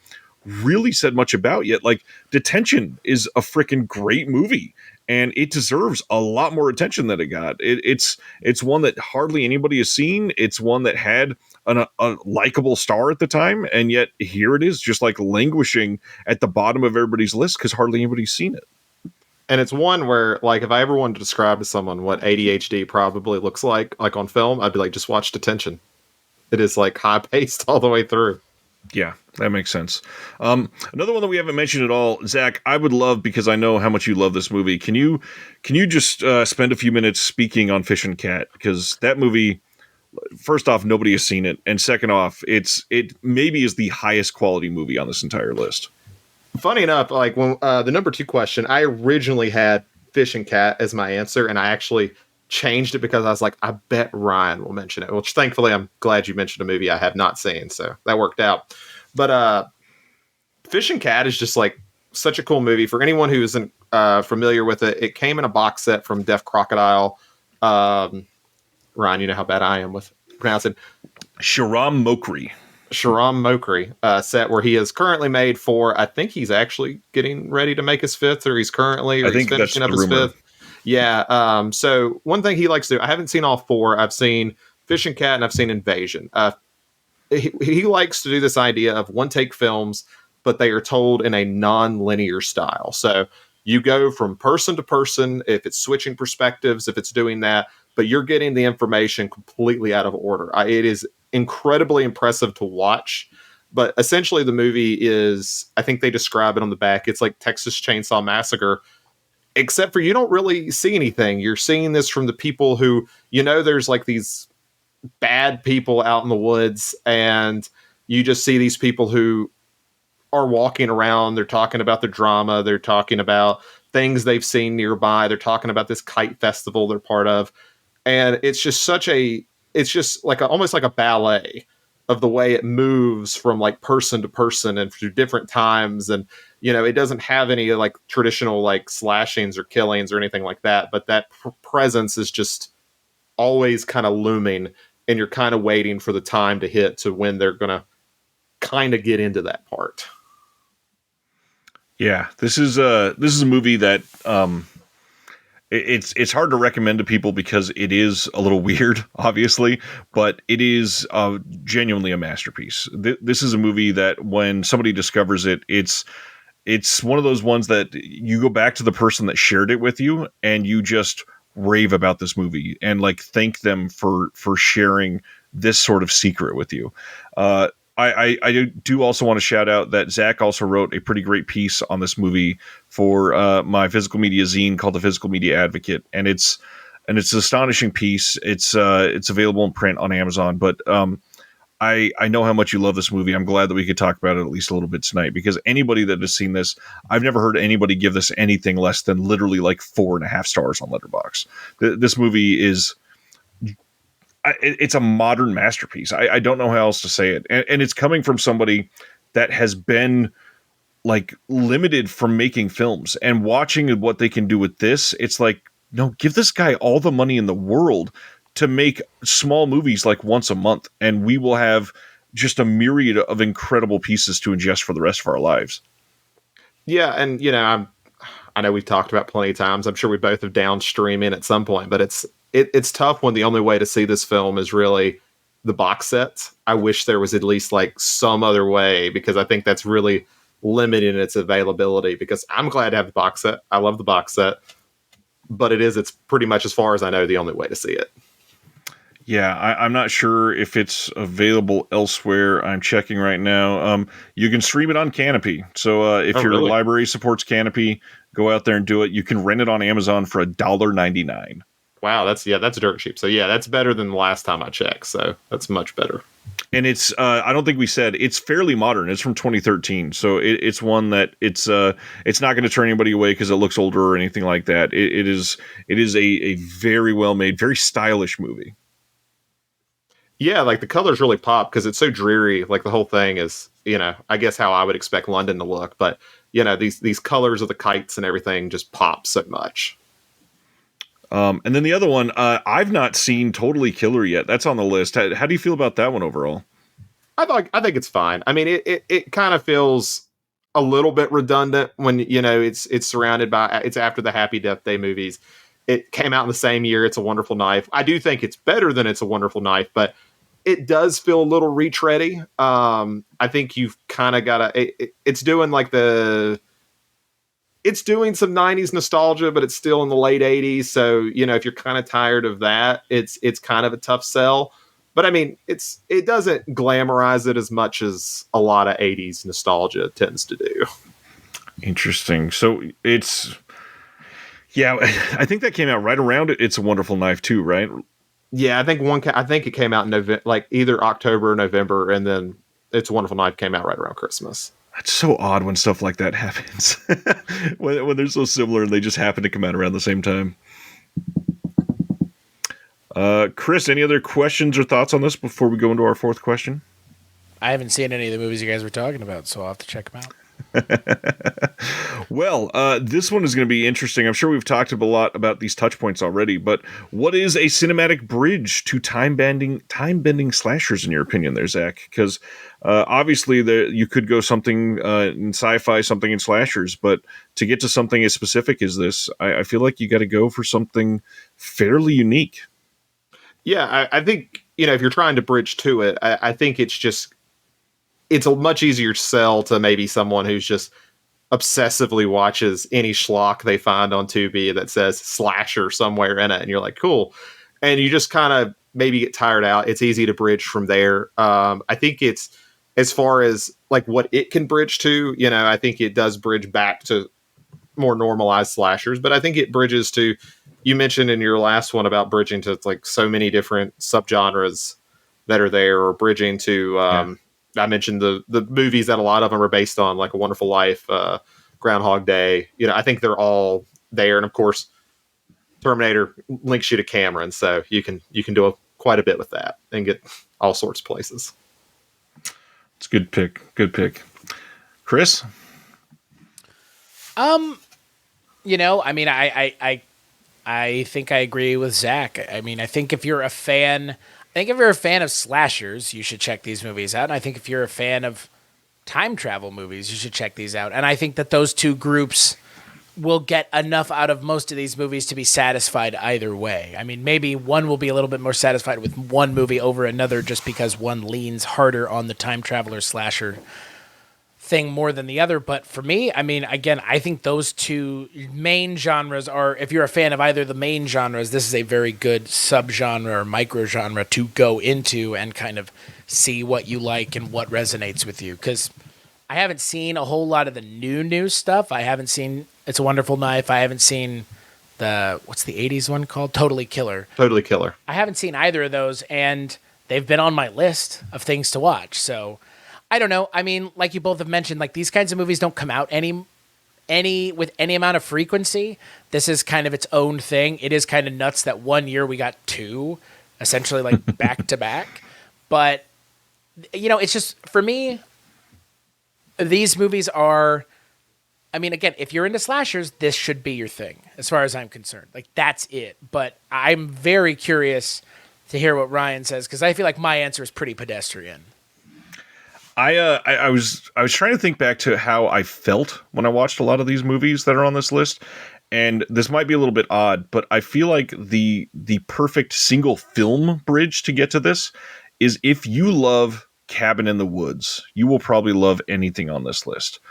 really said much about yet, like Detention is a freaking great movie and it deserves a lot more attention than it got. It's one that hardly anybody has seen. It's one that had a likable star at the time, and yet here it is just like languishing at the bottom of everybody's list because hardly anybody's seen it. And it's one where, like, if I ever wanted to describe to someone what ADHD probably looks like on film, I'd be like, just watch Detention. It is, like, high-paced all the way through. Yeah, that makes sense. Another one that we haven't mentioned at all, Zach, I would love, because I know how much you love this movie. Can you just spend a few minutes speaking on Fish and Cat? Because that movie, first off, nobody has seen it, and second off, it maybe is the highest quality movie on this entire list. Funny enough, like when the number 2 question, I originally had Fish and Cat as my answer, and I actually changed it because I was like, I bet Ryan will mention it. Which thankfully, I'm glad you mentioned a movie I have not seen, so that worked out. But Fish and Cat is just like such a cool movie. For anyone who isn't familiar with it, it came in a box set from Deaf Crocodile. Ryan, you know how bad I am with pronouncing. Sharam Mokri. Sharam Mokri set where he is currently made for, I think he's actually getting ready to make his 5th, or he's currently, or he's finishing up his rumor. 5th. Yeah. So one thing he likes to do, I haven't seen all 4. I've seen Fish and Cat and I've seen Invasion. He likes to do this idea of one-take films, but they are told in a non-linear style. So you go from person to person, if it's switching perspectives, if it's doing that, but you're getting the information completely out of order. It is incredibly impressive to watch. But essentially the movie is, I think they describe it on the back, it's like Texas Chainsaw Massacre, except for you don't really see anything. You're seeing this from the people who, there's like these bad people out in the woods, and you just see these people who are walking around. They're talking about the drama. They're talking about things they've seen nearby. They're talking about this kite festival they're part of. And it's just it's just like almost like a ballet of the way it moves from like person to person and through different times. And, it doesn't have any like traditional like slashings or killings or anything like that. But that presence is just always kind of looming, and you're kind of waiting for the time to hit to when they're going to kind of get into that part. Yeah, this is a movie that it's hard to recommend to people because it is a little weird, obviously, but it is genuinely a masterpiece. This is a movie that when somebody discovers it, it's one of those ones that you go back to the person that shared it with you and you just rave about this movie and like thank them for sharing this sort of secret with you. I do also want to shout out that Zach also wrote a pretty great piece on this movie for my physical media zine called The Physical Media Advocate, and it's an astonishing piece. It's available in print on Amazon, but I know how much you love this movie. I'm glad that we could talk about it at least a little bit tonight, because anybody that has seen this, I've never heard anybody give this anything less than literally like 4.5 stars on Letterboxd. This movie is. It's a modern masterpiece. I don't know how else to say it. And it's coming from somebody that has been like limited from making films, and watching what they can do with this. It's like, no, give this guy all the money in the world to make small movies like once a month, and we will have just a myriad of incredible pieces to ingest for the rest of our lives. Yeah. And, I know we've talked about plenty of times. I'm sure we both have downstream in at some point, but it's tough when the only way to see this film is really the box set. I wish there was at least like some other way, because I think that's really limiting its availability, because I'm glad to have the box set. I love the box set, but it's pretty much, as far as I know, the only way to see it. Yeah, I'm not sure if it's available elsewhere. I'm checking right now. You can stream it on Canopy. So if your library supports Canopy, go out there and do it. You can rent it on Amazon for $1.99. Wow, that's dirt cheap. So yeah, that's better than the last time I checked. So that's much better. And it's I don't think we said it's fairly modern. It's from 2013, so it's one that it's not going to turn anybody away because it looks older or anything like that. It is a very well made, very stylish movie. Yeah, like the colors really pop because it's so dreary. Like the whole thing is, I guess how I would expect London to look, but these colors of the kites and everything just pop so much. And then the other one, I've not seen Totally Killer yet. That's on the list. How do you feel about that one overall? I think it's fine. I mean, it kind of feels a little bit redundant when it's surrounded by, it's after the Happy Death Day movies. It came out in the same year. It's a Wonderful Knife. I do think it's better than It's a Wonderful Knife, but it does feel a little retready. I think you've kind of got to. It's doing like it's doing some 90s nostalgia, but it's still in the late 80s. So, if you're kind of tired of that, it's kind of a tough sell. But I mean, it doesn't glamorize it as much as a lot of 80s nostalgia tends to do. Interesting. So it's, yeah, I think that came out right around it. It's a Wonderful Knife too, right? Yeah, I think it came out in November, like either October or November, and then It's a Wonderful Knife came out right around Christmas. It's so odd when stuff like that happens. when they're so similar and they just happen to come out around the same time. Chris, any other questions or thoughts on this before we go into our fourth question? I haven't seen any of the movies you guys were talking about, so I'll have to check them out. Well, this one is going to be interesting. I'm sure we've talked a lot about these touch points already, but what is a cinematic bridge to time-bending slashers, in your opinion there, Zach? Because obviously you could go something in sci-fi, something in slashers, but to get to something as specific as this, I feel like you got to go for something fairly unique. Yeah, I think, if you're trying to bridge to it, I think it's a much easier sell to maybe someone who's just obsessively watches any schlock they find on Tubi that says slasher somewhere in it, and you're like, cool. And you just kind of maybe get tired out. It's easy to bridge from there. I think it's, as far as like what it can bridge to, I think it does bridge back to more normalized slashers, but I think it bridges to, you mentioned in your last one about bridging to like so many different subgenres that are there, or bridging to, I mentioned the movies that a lot of them are based on, like A Wonderful Life, Groundhog Day. I think they're all there, and of course, Terminator links you to Cameron, so you can do quite a bit with that and get all sorts of places. It's a good pick. Good pick, Chris. I think I agree with Zach. I mean, I think if you're a fan of slashers, you should check these movies out. And I think if you're a fan of time travel movies, you should check these out. And I think that those two groups will get enough out of most of these movies to be satisfied either way. I mean, maybe one will be a little bit more satisfied with one movie over another just because one leans harder on the time traveler slasher thing more than the other. But for me, I mean, again, I think those two main genres are, if you're a fan of either the main genres, this is a very good subgenre or microgenre to go into and kind of see what you like and what resonates with you. Because I haven't seen a whole lot of the new stuff. I haven't seen It's a Wonderful Knife. I haven't seen what's the 80s one called? Totally Killer. Totally Killer. I haven't seen either of those, and they've been on my list of things to watch. So I don't know. I mean, like you both have mentioned, like these kinds of movies don't come out any with any amount of frequency. This is kind of its own thing. It is kind of nuts that one year we got two, essentially like back to back. But it's just, for me, these movies are, I mean, again, if you're into slashers, this should be your thing, as far as I'm concerned. Like, that's it. But I'm very curious to hear what Ryan says, because I feel like my answer is pretty pedestrian. I was trying to think back to how I felt when I watched a lot of these movies that are on this list, and this might be a little bit odd, but I feel like the perfect single film bridge to get to this is, if you love Cabin in the Woods, you will probably love anything on this list.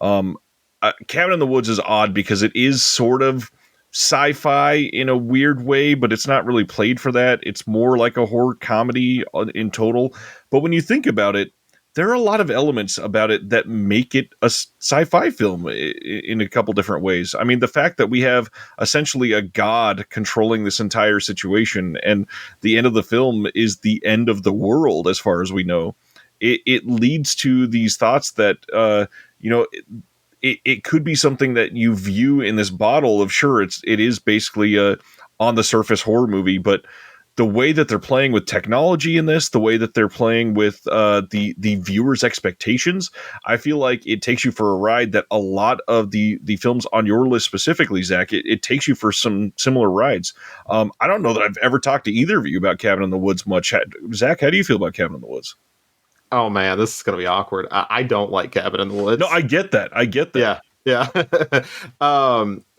Cabin in the Woods is odd because it is sort of sci-fi in a weird way, but it's not really played for that. It's more like a horror comedy in total. But when you think about it, there are a lot of elements about it that make it a sci-fi film in a couple different ways. I mean, the fact that we have essentially a god controlling this entire situation, and the end of the film is the end of the world, as far as we know, it leads to these thoughts that, it could be something that you view in this bottle of, sure, it is basically a on the surface horror movie, but the way that they're playing with technology in this, the way that they're playing with the viewer's expectations, I feel like it takes you for a ride that a lot of the films on your list specifically, Zach, it takes you for some similar rides. I don't know that I've ever talked to either of you about Cabin in the Woods much. Zach, how do you feel about Cabin in the Woods? Oh man, this is going to be awkward. I don't like Cabin in the Woods. No, I get that. Yeah.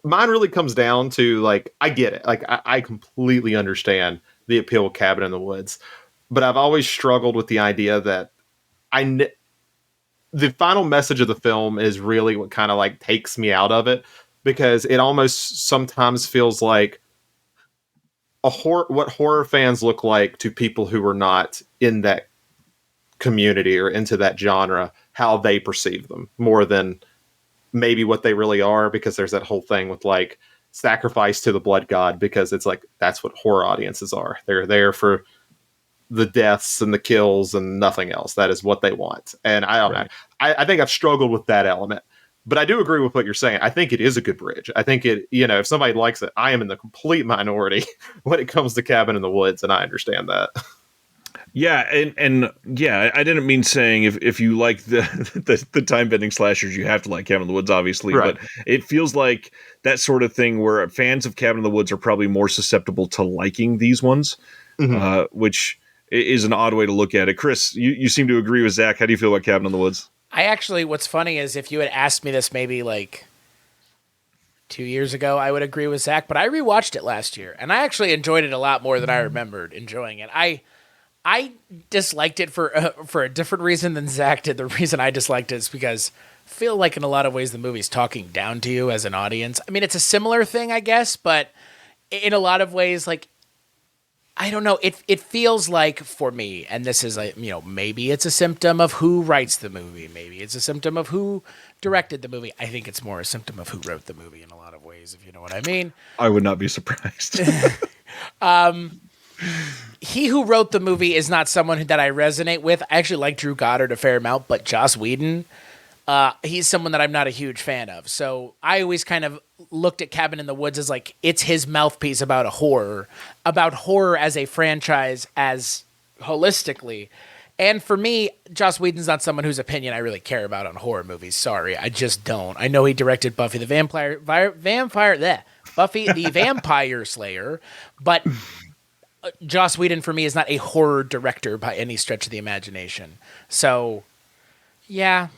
Mine really comes down to, like, I get it. Like, I completely understand the appeal of Cabin in the Woods, but I've always struggled with the idea that the final message of the film is really what kind of like takes me out of it, because it almost sometimes feels like what horror fans look like to people who are not in that community or into that genre, how they perceive them more than maybe what they really are, because there's that whole thing with like sacrifice to the blood god, because it's like that's what horror audiences are. They're there for the deaths and the kills and nothing else. That is what they want. And I don't know. I think I've struggled with that element. But I do agree with what you're saying. I think it is a good bridge. I think it, if somebody likes it, I am in the complete minority when it comes to Cabin in the Woods, and I understand that. Yeah, and yeah, I didn't mean saying if you like the time bending slashers, you have to like Cabin in the Woods, obviously. Right. But it feels like that sort of thing where fans of Cabin in the Woods are probably more susceptible to liking these ones, which is an odd way to look at it. Chris, you seem to agree with Zach. How do you feel about Cabin in the Woods? I actually, what's funny is if you had asked me this maybe like 2 years ago, I would agree with Zach, but I rewatched it last year, and I actually enjoyed it a lot more than I remembered enjoying it. I disliked it for a different reason than Zach did. The reason I disliked it is because I feel like in a lot of ways the movie's talking down to you as an audience. I mean, it's a similar thing, I guess, but in a lot of ways, like, I don't know. It feels like, for me, and this is, maybe it's a symptom of who writes the movie. Maybe it's a symptom of who directed the movie. I think it's more a symptom of who wrote the movie in a lot of ways, if you know what I mean. I would not be surprised. He who wrote the movie is not someone that I resonate with. I actually like Drew Goddard a fair amount, but Joss Whedon, he's someone that I'm not a huge fan of. So I always kind of looked at Cabin in the Woods as like, it's his mouthpiece about horror as a franchise, as holistically. And for me, Joss Whedon's not someone whose opinion I really care about on horror movies. Sorry, I just don't. I know he directed Buffy the Vampire Slayer, but Joss Whedon for me is not a horror director by any stretch of the imagination. So, yeah.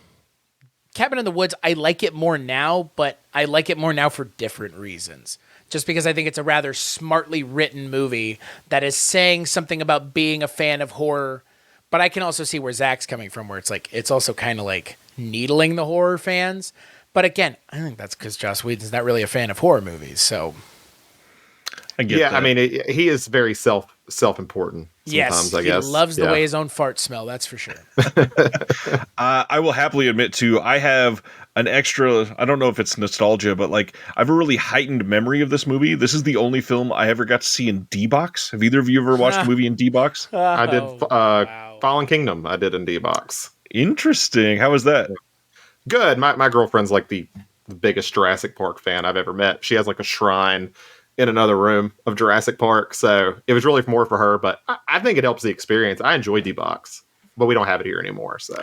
Cabin in the Woods, I like it more now, but I like it more now for different reasons. Just because I think it's a rather smartly written movie that is saying something about being a fan of horror, but I can also see where Zach's coming from, where it's like, it's also kind of like needling the horror fans. But again, I think that's because Joss Whedon's not really a fan of horror movies, so... I get that. I mean, he is very self-important sometimes, I guess. He loves the way his own farts smell, that's for sure. I will happily admit, too, I have an extra, I don't know if it's nostalgia, but like, I have a really heightened memory of this movie. This is the only film I ever got to see in D-Box. Have either of you ever watched a movie in D-Box? I did Fallen Kingdom, I did in D-Box. Interesting. How was that? Good. My girlfriend's like the biggest Jurassic Park fan I've ever met. She has like a shrine in another room of Jurassic Park, so it was really more for her, but I think it helps the experience. I enjoy D-Box, but we don't have it here anymore, so.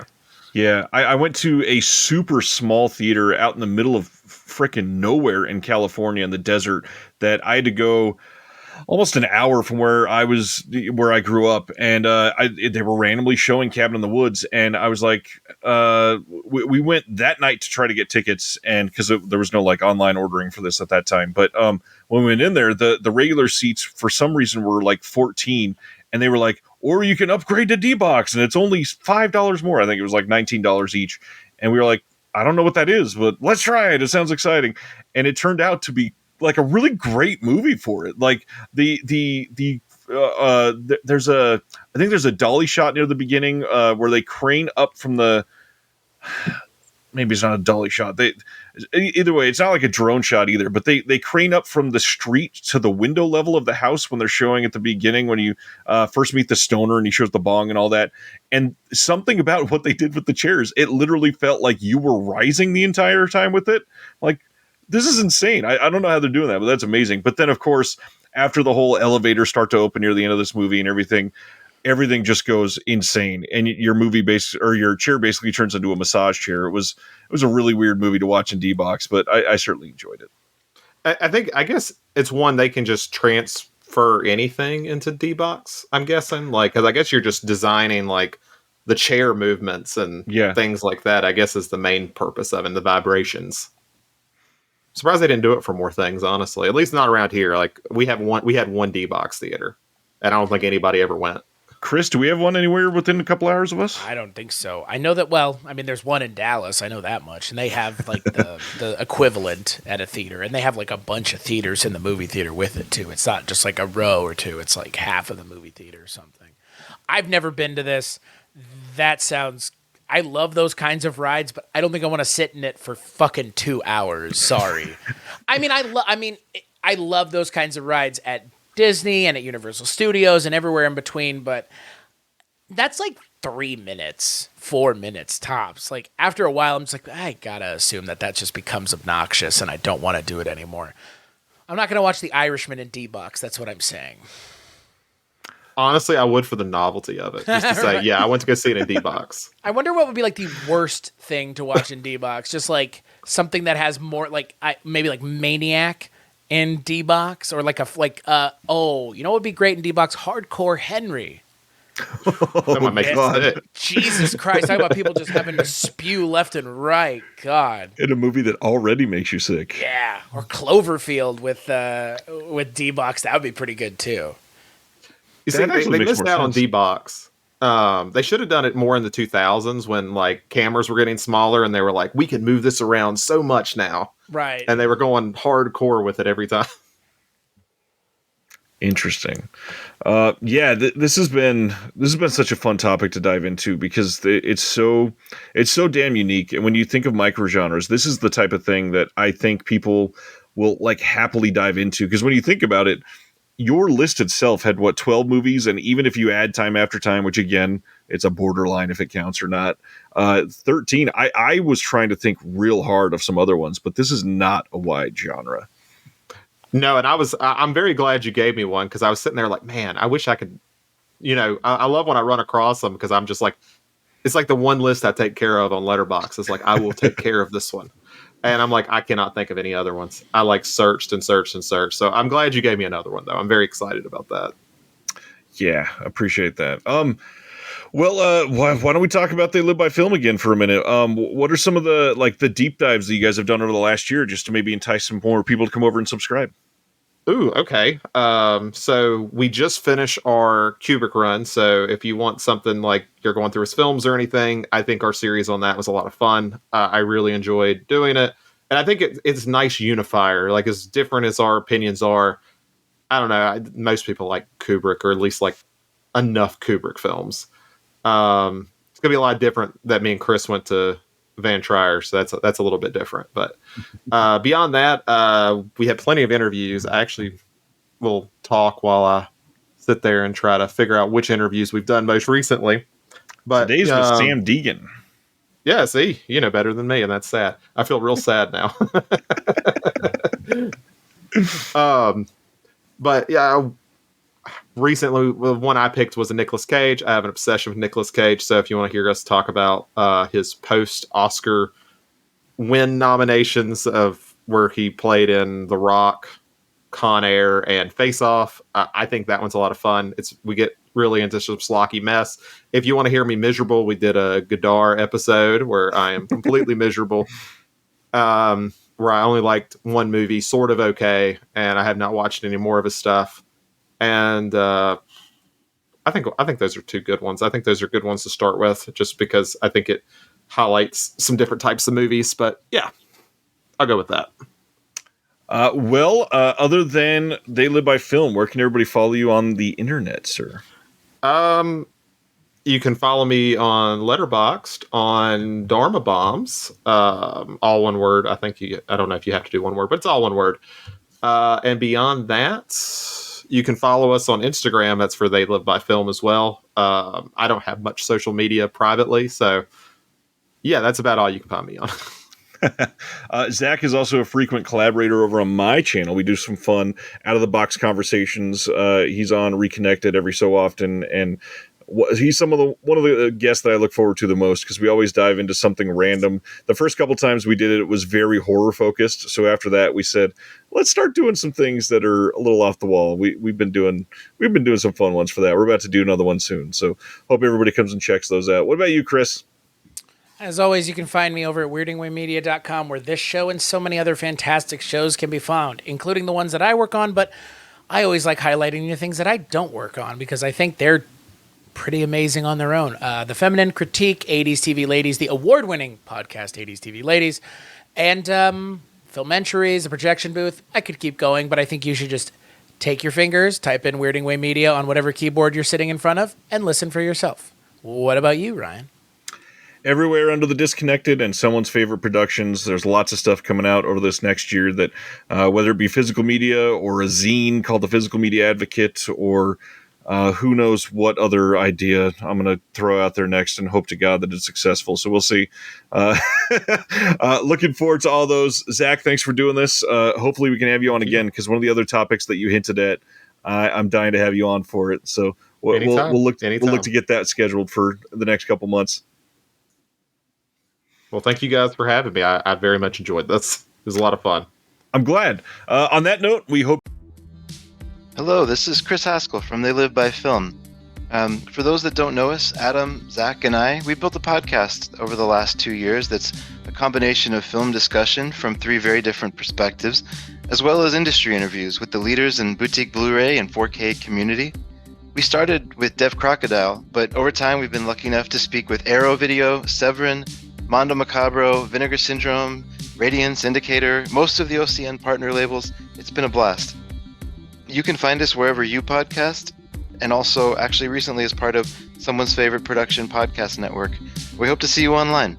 Yeah, I went to a super small theater out in the middle of frickin' nowhere in California in the desert that I had to go almost an hour from where I grew up, and they were randomly showing Cabin in the Woods, and I was like, we went that night to try to get tickets, and because there was no like online ordering for this at that time, but when we went in there, the regular seats for some reason were like $14, and they were like, or you can upgrade to D-Box, and it's only $5 more. I think it was like $19 each, and we were like, I don't know what that is, but let's try it. It sounds exciting, and it turned out to be like a really great movie for it. Like there's a dolly shot near the beginning where they crane up from the, maybe it's not a dolly shot. Either way, it's not like a drone shot either, but they crane up from the street to the window level of the house when they're showing at the beginning, when you first meet the stoner and he shows the bong and all that. And something about what they did with the chairs, it literally felt like you were rising the entire time with it. Like, this is insane. I don't know how they're doing that, but that's amazing. But then, of course, after the whole elevators start to open near the end of this movie and everything just goes insane. And your chair basically turns into a massage chair. It was a really weird movie to watch in D-Box, but I certainly enjoyed it. I guess it's one they can just transfer anything into D-Box, I'm guessing. Like, because I guess you're just designing like the chair movements and things like that, I guess, is the main purpose of it, and the vibrations. Surprised they didn't do it for more things, honestly. At least not around here. Like we had one D-Box theater, and I don't think anybody ever went. Chris, do we have one anywhere within a couple hours of us? I don't think so. I know that, well, I mean, there's one in Dallas. I know that much. And they have, like, the equivalent at a theater. And they have, like, a bunch of theaters in the movie theater with it, too. It's not just, like, a row or two. It's, like, half of the movie theater or something. I've never been to this. That sounds... I love those kinds of rides, but I don't think I want to sit in it for fucking 2 hours. Sorry. I love those kinds of rides at Disney and at Universal Studios and everywhere in between, but that's like 3 minutes, 4 minutes tops. Like, after a while, I'm just like, I gotta assume that just becomes obnoxious and I don't want to do it anymore. I'm not going to watch The Irishman in D-Box. That's what I'm saying. Honestly, I would for the novelty of it. Just to say, yeah, I went to go see it in D-Box. I wonder what would be like the worst thing to watch in D-Box. Just like something that has more like maybe like Maniac in D-Box, or like you know what would be great in D-Box? Hardcore Henry. That might make it. Jesus Christ! Talk about people just having to spew left and right. God. In a movie that already makes you sick. Yeah, or Cloverfield with D-Box. That would be pretty good too. You see, they missed out on D-Box. They should have done it more in the 2000s when like cameras were getting smaller and they were like, we can move this around so much now. Right. And they were going hardcore with it every time. Interesting. This has been such a fun topic to dive into because it's so damn unique. And when you think of microgenres, this is the type of thing that I think people will like happily dive into, because when you think about it, your list itself had 12 movies, and even if you add Time After Time, which again, it's a borderline if it counts or not, 13. I was trying to think real hard of some other ones, but this is not a wide genre. No, and I'm very glad you gave me one, because I was sitting there like, man, I wish I could, I love when I run across them, because I'm just like, it's like the one list I take care of on Letterboxd. It's like, I will take care of this one. And I'm like, I cannot think of any other ones. I like searched and searched and searched. So I'm glad you gave me another one, though. I'm very excited about that. Yeah, appreciate that. Why don't we talk about They Live by Film again for a minute? What are some of the deep dives that you guys have done over the last year, just to maybe entice some more people to come over and subscribe? Ooh, okay. So we just finished our Kubrick run. So if you want something like you're going through his films or anything, I think our series on that was a lot of fun. I really enjoyed doing it. And I think it's a nice unifier. Like, as different as our opinions are, I don't know, most people like Kubrick, or at least like enough Kubrick films. It's going to be a lot different that me and Chris went to Van Trier, so that's a little bit different. But beyond that, we had plenty of interviews. I actually will talk while I sit there and try to figure out which interviews we've done most recently. But today's was Sam Deegan. Yeah, see, you know better than me, and that's sad. I feel real sad now. But yeah, recently, the one I picked was a Nicolas Cage. I have an obsession with Nicolas Cage, so if you want to hear us talk about his post-Oscar win nominations of where he played in The Rock, Con Air, and Face Off, I think that one's a lot of fun. We get really into some schlocky mess. If you want to hear me miserable, we did a Godard episode where I am completely miserable, where I only liked one movie, sort of okay, and I have not watched any more of his stuff. And I think those are two good ones. I think those are good ones to start with, just because I think it highlights some different types of movies. But yeah, I'll go with that. Other than They Live by Film, where can everybody follow you on the internet, sir? You can follow me on Letterboxd on Dharma Bombs, all one word. I don't know if you have to do one word, but it's all one word. And beyond that, you can follow us on Instagram. That's for They Live by Film as well. I don't have much social media privately, so yeah, that's about all you can find me on. Zach is also a frequent collaborator over on my channel. We do some fun out of the box conversations. He's on Reconnected every so often, and he's one of the guests that I look forward to the most, because we always dive into something random. The first couple times we did it, it was very horror focused. So after that, we said, let's start doing some things that are a little off the wall. We've been doing some fun ones for that. We're about to do another one soon. So hope everybody comes and checks those out. What about you, Chris? As always, you can find me over at weirdingwaymedia.com, where this show and so many other fantastic shows can be found, including the ones that I work on. But I always like highlighting the things that I don't work on, because I think they're pretty amazing on their own. The Feminine Critique, 80s TV Ladies, the award-winning podcast, 80s TV Ladies, and Filmentary, The Projection Booth. I could keep going, but I think you should just take your fingers, type in Weirding Way Media on whatever keyboard you're sitting in front of, and listen for yourself. What about you, Ryan? Everywhere under the Disconnected and Someone's Favorite Productions. There's lots of stuff coming out over this next year that, whether it be physical media or a zine called the Physical Media Advocate, or who knows what other idea I'm going to throw out there next, and hope to God that it's successful. So we'll see. Looking forward to all those. Zach, thanks for doing this. Hopefully we can have you on again, because one of the other topics that you hinted at, I'm dying to have you on for it. So we'll look to get that scheduled for the next couple months. Well, thank you guys for having me. I very much enjoyed this. It was a lot of fun. I'm glad. On that note, we hope... Hello, this is Chris Haskell from They Live by Film. For those that don't know us, Adam, Zach, and I, we built a podcast over the last 2 years that's a combination of film discussion from 3 very different perspectives, as well as industry interviews with the leaders in boutique Blu-ray and 4K community. We started with Deaf Crocodile, but over time we've been lucky enough to speak with Arrow Video, Severin, Mondo Macabro, Vinegar Syndrome, Radiance, Indicator, most of the OCN partner labels. It's been a blast. You can find us wherever you podcast, and also actually recently as part of Someone's Favorite Production Podcast Network. We hope to see you online.